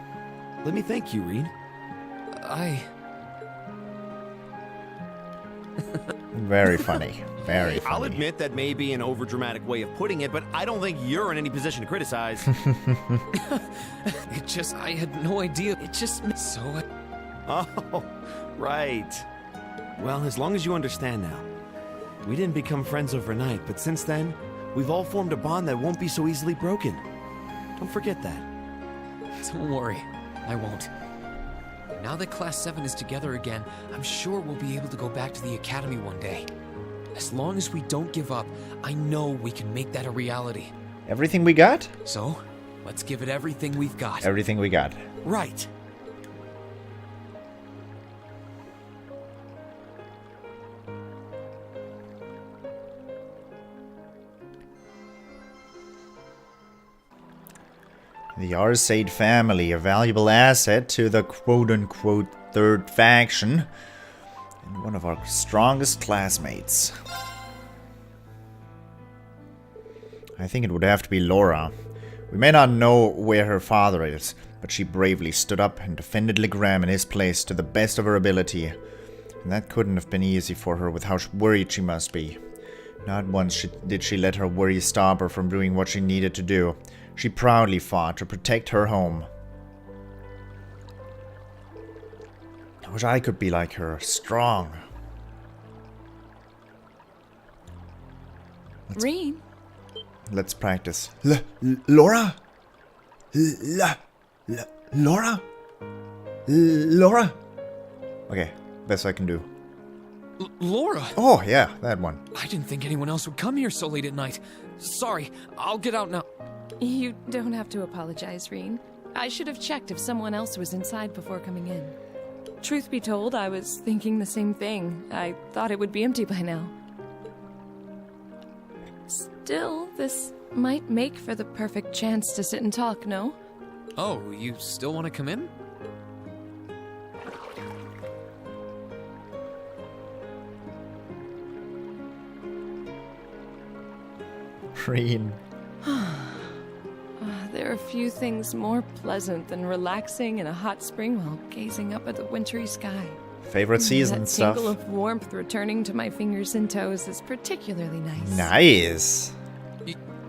let me thank you, Rean. Very funny. Very funny. I'll admit that may be an overdramatic way of putting it, but I don't think you're in any position to criticize. I had no idea. So. Oh, right. Well, as long as you understand now. We didn't become friends overnight, but since then, we've all formed a bond that won't be so easily broken. Don't forget that. Don't worry, I won't. Now that Class 7 is together again, I'm sure we'll be able to go back to the Academy one day. As long as we don't give up, I know we can make that a reality. Everything we got? So, let's give it everything we've got. Everything we got. Right. The Arsaid family, a valuable asset to the quote-unquote third faction, and one of our strongest classmates. I think it would have to be Laura. We may not know where her father is, but she bravely stood up and defended Legram in his place to the best of her ability. And that couldn't have been easy for her with how worried she must be. Not once did she let her worry stop her from doing what she needed to do. She proudly fought to protect her home. I wish I could be like her, strong. Rean. Let's practice. Laura? Laura? Laura? Okay, best I can do. Laura! Oh, yeah, that one. I didn't think anyone else would come here so late at night. Sorry, I'll get out now. You don't have to apologize, Rean. I should have checked if someone else was inside before coming in. Truth be told, I was thinking the same thing. I thought it would be empty by now. Still, this might make for the perfect chance to sit and talk, no? Oh, you still want to come in? Rean. There are few things more pleasant than relaxing in a hot spring while gazing up at the wintry sky. Favorite season that stuff. tingle of warmth returning to my fingers and toes is particularly nice. Nice.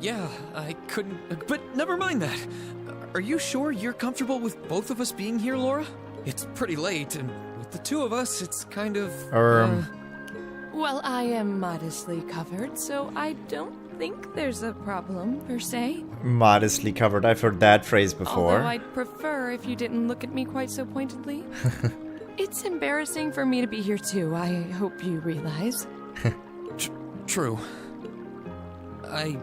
Yeah, I couldn't... But never mind that. Are you sure you're comfortable with both of us being here, Laura? It's pretty late, and with the two of us, it's kind of... Well, I am modestly covered, so I don't think there's a problem, per se. Modestly covered. I've heard that phrase before. Although I'd prefer if you didn't look at me quite so pointedly. It's embarrassing for me to be here, too. I hope you realize. True. I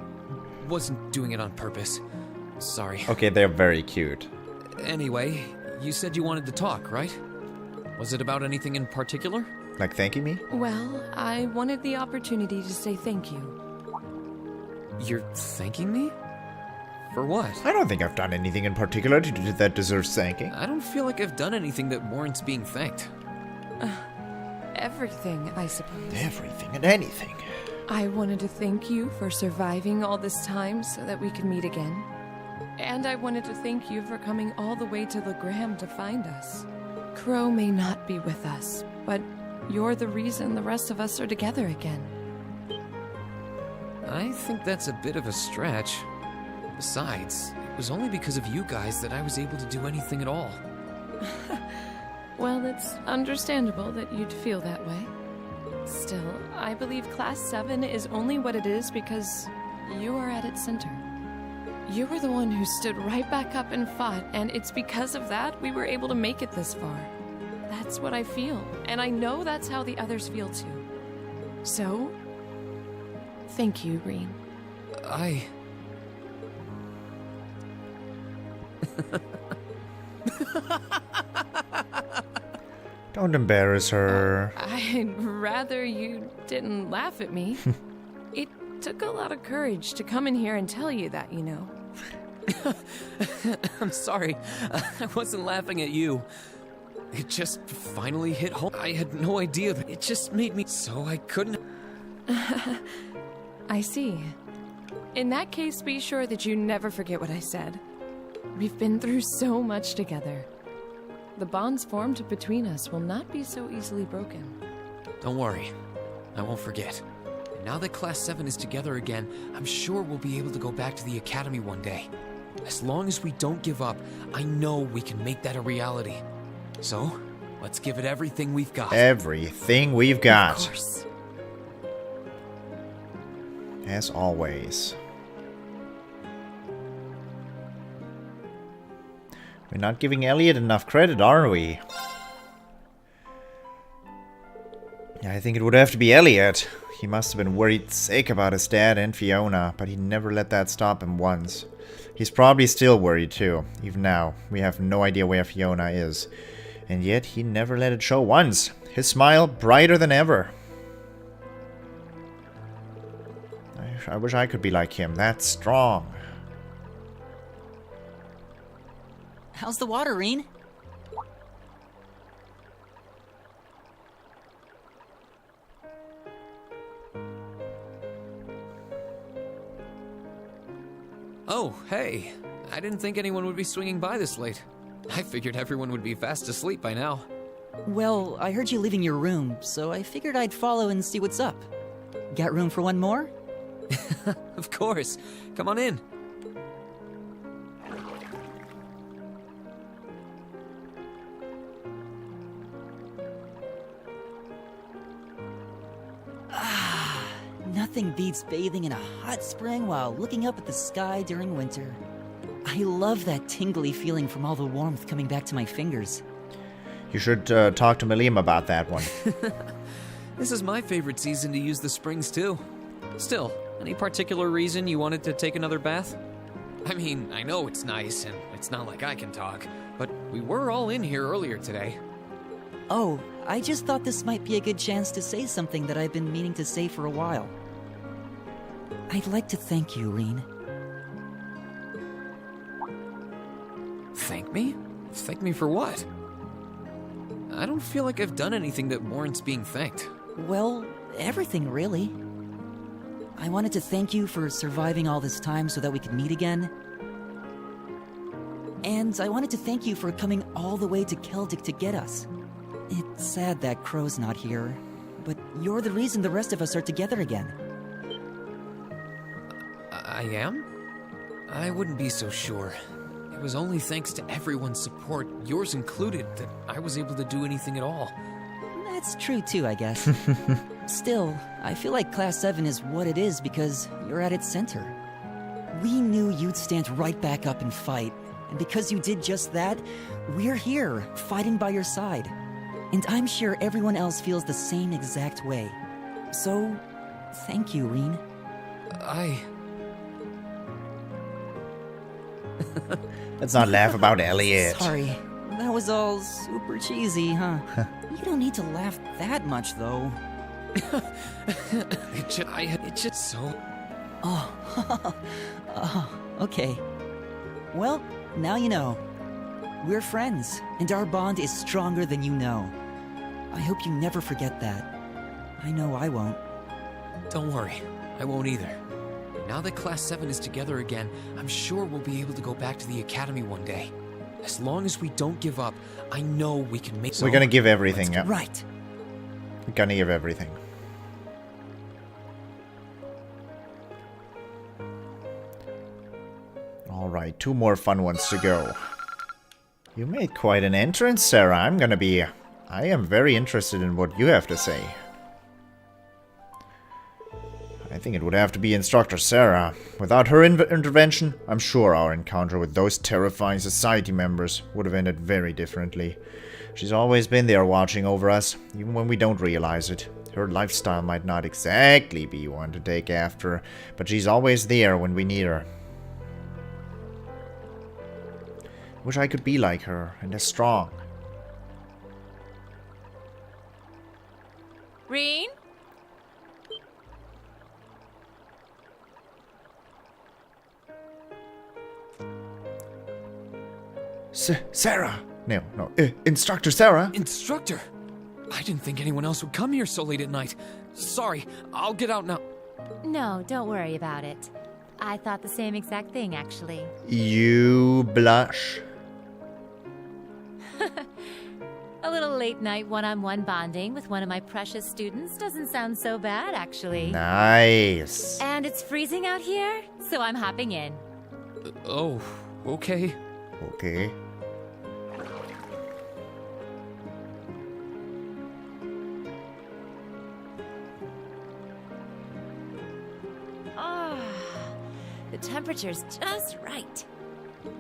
wasn't doing it on purpose. Sorry. Okay, they're very cute. Anyway, you said you wanted to talk, right? Was it about anything in particular? Like thanking me? Well, I wanted the opportunity to say thank you. You're thanking me? For what? I don't think I've done anything in particular that deserves thanking. I don't feel like I've done anything that warrants being thanked. Everything, I suppose. Everything and anything. I wanted to thank you for surviving all this time so that we could meet again. And I wanted to thank you for coming all the way to Legram to find us. Crow may not be with us, but you're the reason the rest of us are together again. I think that's a bit of a stretch. Besides, it was only because of you guys that I was able to do anything at all. Well, it's understandable that you'd feel that way. Still, I believe Class 7 is only what it is because you are at its center. You were the one who stood right back up and fought, and it's because of that we were able to make it this far. That's what I feel, and I know that's how the others feel too. So, thank you, Rean. Don't embarrass her. I'd rather you didn't laugh at me. It took a lot of courage to come in here and tell you that, you know. I'm sorry. I wasn't laughing at you. It just finally hit home. I had no idea that it just made me so I couldn't... I see. In that case, be sure that you never forget what I said. We've been through so much together. The bonds formed between us will not be so easily broken. Don't worry. I won't forget. And now that Class 7 is together again, I'm sure we'll be able to go back to the Academy one day. As long as we don't give up, I know we can make that a reality. So, let's give it everything we've got. Everything we've got. Of course. As always. We're not giving Elliot enough credit, are we? Yeah, I think it would have to be Elliot. He must have been worried sick about his dad and Fiona, but he never let that stop him once. He's probably still worried too. Even now, we have no idea where Fiona is. And yet, he never let it show once. His smile brighter than ever. I wish I could be like him. That's strong. How's the water, Rean? Oh, hey. I didn't think anyone would be swinging by this late. I figured everyone would be fast asleep by now. Well, I heard you leaving your room, so I figured I'd follow and see what's up. Got room for one more? Of course. Come on in. Nothing beats bathing in a hot spring while looking up at the sky during winter. I love that tingly feeling from all the warmth coming back to my fingers. You should talk to Miliam about that one. This is my favorite season to use the springs, too. Still, any particular reason you wanted to take another bath? I mean, I know it's nice, and it's not like I can talk, but we were all in here earlier today. Oh, I just thought this might be a good chance to say something that I've been meaning to say for a while. I'd like to thank you, Rean. Thank me? Thank me for what? I don't feel like I've done anything that warrants being thanked. Well, everything, really. I wanted to thank you for surviving all this time so that we could meet again. And I wanted to thank you for coming all the way to Celtic to get us. It's sad that Crow's not here, but you're the reason the rest of us are together again. I am? I wouldn't be so sure. It was only thanks to everyone's support, yours included, that I was able to do anything at all. That's true too, I guess. Still, I feel like Class 7 is what it is because you're at its center. We knew you'd stand right back up and fight, and because you did just that, we're here, fighting by your side. And I'm sure everyone else feels the same exact way. So, thank you, Rean. Let's not laugh about Elliot. Sorry, that was all super cheesy, huh? You don't need to laugh that much, though. It's just so... Oh, okay. Well, now you know. We're friends, and our bond is stronger than you know. I hope you never forget that. I know I won't. Don't worry, I won't either. Now that Class 7 is together again, I'm sure we'll be able to go back to the Academy one day. As long as we don't give up, I know we can make... We're gonna give everything up. Right. We're gonna give everything. Alright, 2 more fun ones to go. You made quite an entrance, Sarah. I am very interested in what you have to say. I think it would have to be Instructor Sarah. Without her intervention, I'm sure our encounter with those terrifying society members would have ended very differently. She's always been there watching over us, even when we don't realize it. Her lifestyle might not exactly be one to take after, but she's always there when we need her. Wish I could be like her, and as strong. Rean? Sarah! No, Instructor Sarah! Instructor! I didn't think anyone else would come here so late at night. Sorry, I'll get out now. No, don't worry about it. I thought the same exact thing, actually. You blush. A little late night one-on-one bonding with one of my precious students doesn't sound so bad, actually. Nice. And it's freezing out here, so I'm hopping in. Oh, okay. Okay. Oh, the temperature's just right.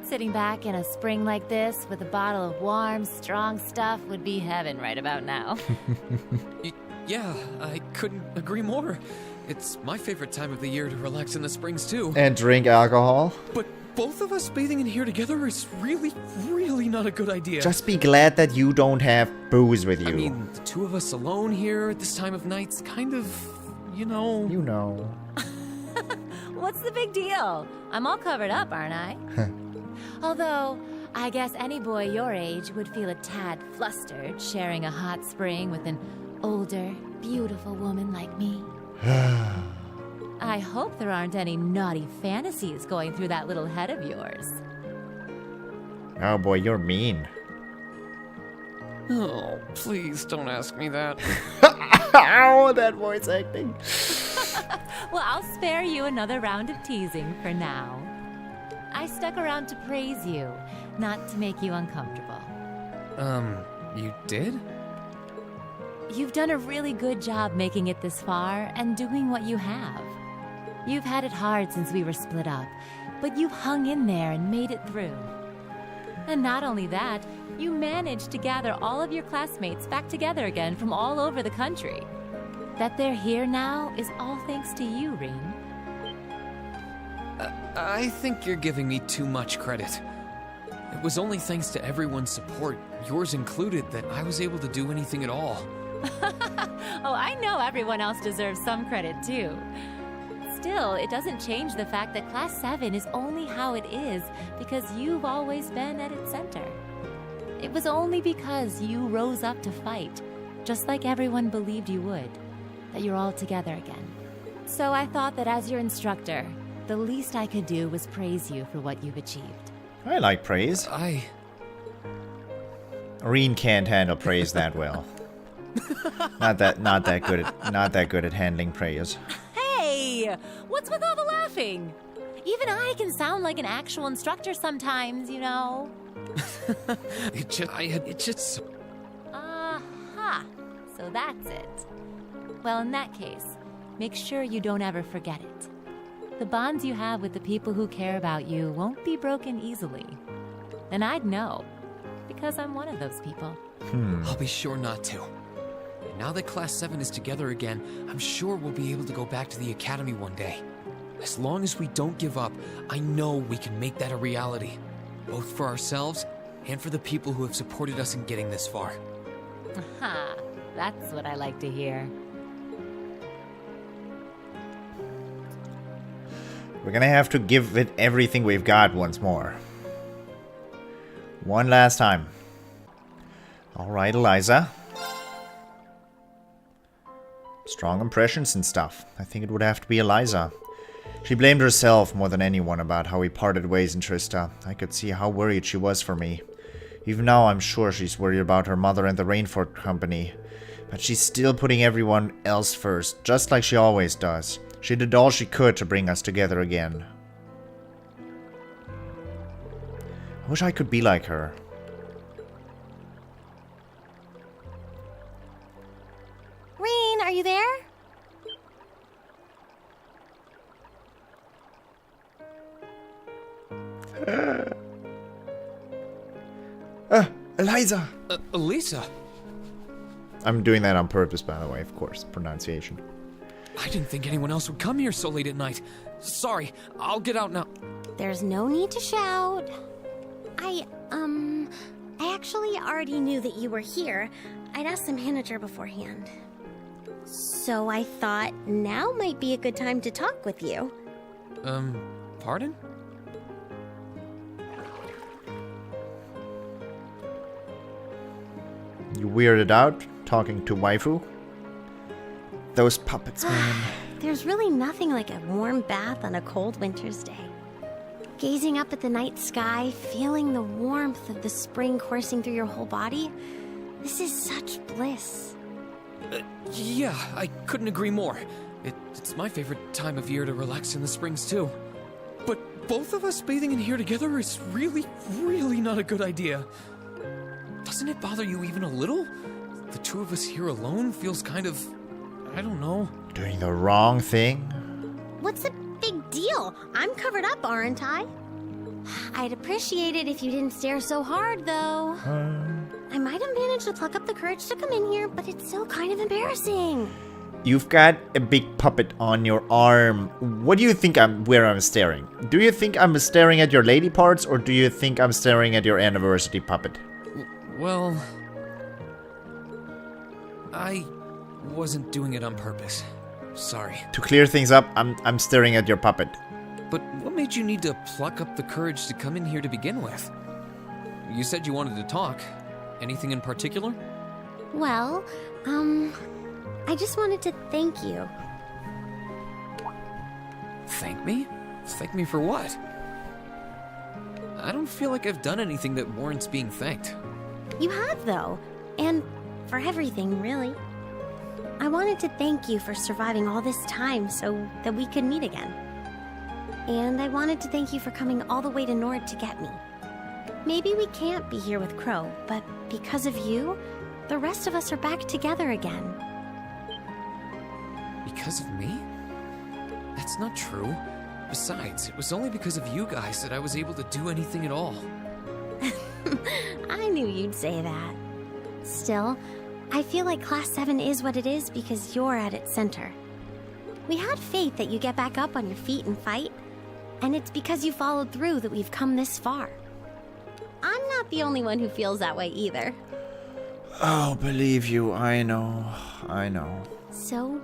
Sitting back in a spring like this with a bottle of warm, strong stuff would be heaven right about now. Yeah, I couldn't agree more. It's my favorite time of the year to relax in the springs, too. And drink alcohol. But both of us bathing in here together is really, really not a good idea. Just be glad that you don't have booze with you. I mean, the 2 of us alone here at this time of night's kind of, you know... You know. What's the big deal? I'm all covered up, aren't I? Although, I guess any boy your age would feel a tad flustered sharing a hot spring with an older, beautiful woman like me. I hope there aren't any naughty fantasies going through that little head of yours. Oh boy, you're mean. Oh, please don't ask me that. Ow, that voice acting. Well, I'll spare you another round of teasing for now. I stuck around to praise you, not to make you uncomfortable. You did? You've done a really good job making it this far and doing what you have. You've had it hard since we were split up, but you hung in there and made it through. And not only that, you managed to gather all of your classmates back together again from all over the country. That they're here now is all thanks to you, Rean. I think you're giving me too much credit. It was only thanks to everyone's support, yours included, that I was able to do anything at all. Oh, I know everyone else deserves some credit too. Still, it doesn't change the fact that Class 7 is only how it is because you've always been at its center. It was only because you rose up to fight, just like everyone believed you would, that you're all together again. So I thought that as your instructor, the least I could do was praise you for what you've achieved. I like praise. Rean can't handle praise that well. not that good at handling praise. Hey, what's with all the laughing? Even I can sound like an actual instructor sometimes, you know. Aha, so that's it. Well, in that case, make sure you don't ever forget it. The bonds you have with the people who care about you won't be broken easily. And I'd know, because I'm one of those people. I'll be sure not to. And now that Class 7 is together again, I'm sure we'll be able to go back to the academy one day. As long as we don't give up, I know we can make that a reality. Both for ourselves and for the people who have supported us in getting this far. Aha, that's what I like to hear. We're gonna have to give it everything we've got once more. One last time. Alright, Eliza. Strong impressions and stuff. I think it would have to be Eliza. She blamed herself more than anyone about how we parted ways in Trista. I could see how worried she was for me. Even now, I'm sure she's worried about her mother and the Rainford Company. But she's still putting everyone else first, just like she always does. She did all she could to bring us together again. I wish I could be like her. Rean, are you there? Eliza! Elisa! I'm doing that on purpose, by the way, of course. Pronunciation. I didn't think anyone else would come here so late at night. Sorry, I'll get out now. There's no need to shout. I actually already knew that you were here. I'd asked the manager beforehand. So I thought now might be a good time to talk with you. Pardon? You weirded out talking to waifu? Those puppets, man. There's really nothing like a warm bath on a cold winter's day. Gazing up at the night sky, feeling the warmth of the spring coursing through your whole body. This is such bliss. Yeah, I couldn't agree more. It's my favorite time of year to relax in the springs, too. But both of us bathing in here together is really, really not a good idea. Doesn't it bother you even a little? The two of us here alone feels kind of... I don't know. Doing the wrong thing? What's the big deal? I'm covered up, aren't I? I'd appreciate it if you didn't stare so hard, though. I might have managed to pluck up the courage to come in here, but it's still kind of embarrassing. You've got a big puppet on your arm. What do you think where I'm staring? Do you think I'm staring at your lady parts, or do you think I'm staring at your anniversary puppet? Well... I wasn't doing it on purpose. Sorry. To clear things up, I'm staring at your puppet. But what made you need to pluck up the courage to come in here to begin with? You said you wanted to talk. Anything in particular? Well, I just wanted to thank you. Thank me? Thank me for what? I don't feel like I've done anything that warrants being thanked. You have, though. And for everything, really. I wanted to thank you for surviving all this time so that we could meet again. And I wanted to thank you for coming all the way to Nord to get me. Maybe we can't be here with Crow, but because of you, the rest of us are back together again. Because of me? That's not true. Besides, it was only because of you guys that I was able to do anything at all. I knew you'd say that. Still, I feel like Class 7 is what it is because you're at its center. We had faith that you get back up on your feet and fight, and it's because you followed through that we've come this far. I'm not the only one who feels that way either. Oh, believe you, I know. I know. So,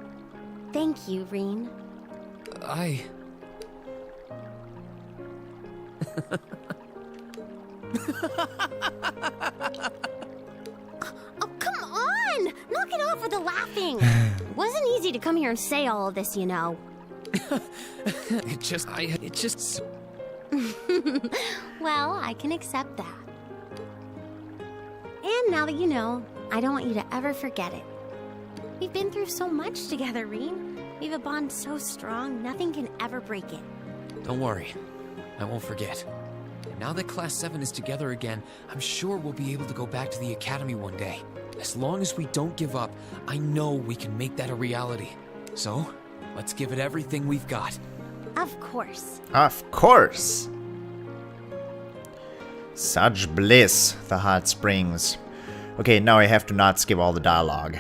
thank you, Rean. Oh, come on! Knock it off with the laughing! It wasn't easy to come here and say all of this, you know. It just... Well, I can accept that. And now that you know, I don't want you to ever forget it. We've been through so much together, Rean. We have a bond so strong, nothing can ever break it. Don't worry. I won't forget. And now that Class 7 is together again, I'm sure we'll be able to go back to the Academy one day. As long as we don't give up, I know we can make that a reality. So, let's give it everything we've got. Of course. Of course. Such bliss, the hot springs. Okay, now I have to not skip all the dialogue.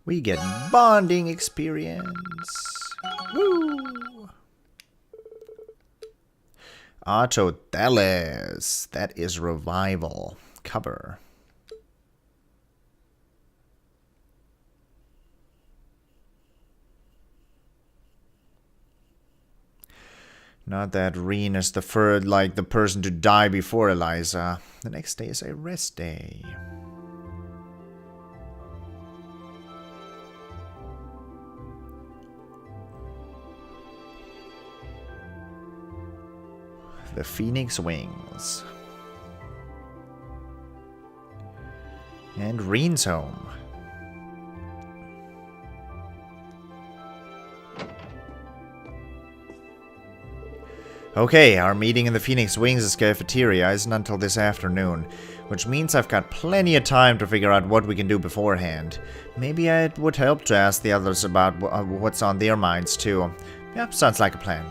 We get bonding experience. Woo! TloH. That is revival. Cover. Not that Rean is the person to die before Eliza. The next day is a rest day. The Phoenix Wings. And Rean's home. Okay, our meeting in the Phoenix Wings' cafeteria isn't until this afternoon, which means I've got plenty of time to figure out what we can do beforehand. Maybe it would help to ask the others about what's on their minds too. Yep, sounds like a plan.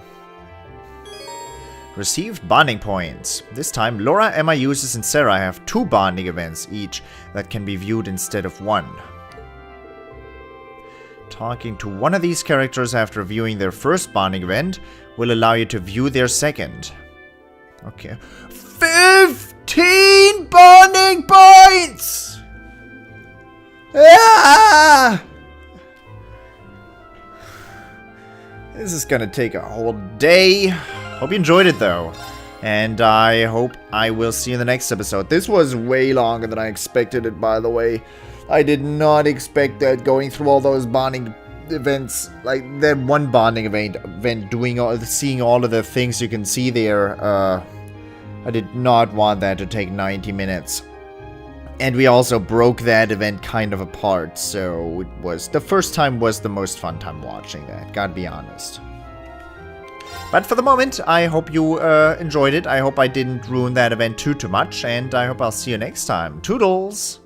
Received bonding points. This time, Laura, Emma, Eustace, and Sarah have 2 bonding events each that can be viewed instead of 1. Talking to one of these characters after viewing their first bonding event will allow you to view their second. Okay. 15 bonding points! Ah! This is gonna take a whole day. Hope you enjoyed it though. And I hope I will see you in the next episode. This was way longer than I expected it, by the way. I did not expect that, going through all those bonding events, like that one bonding event seeing all of the things you can see there. I did not want that to take 90 minutes. And we also broke that event kind of apart, so the first time was the most fun time watching that, gotta be honest. But for the moment, I hope you enjoyed it. I hope I didn't ruin that event too much, and I hope I'll see you next time. Toodles!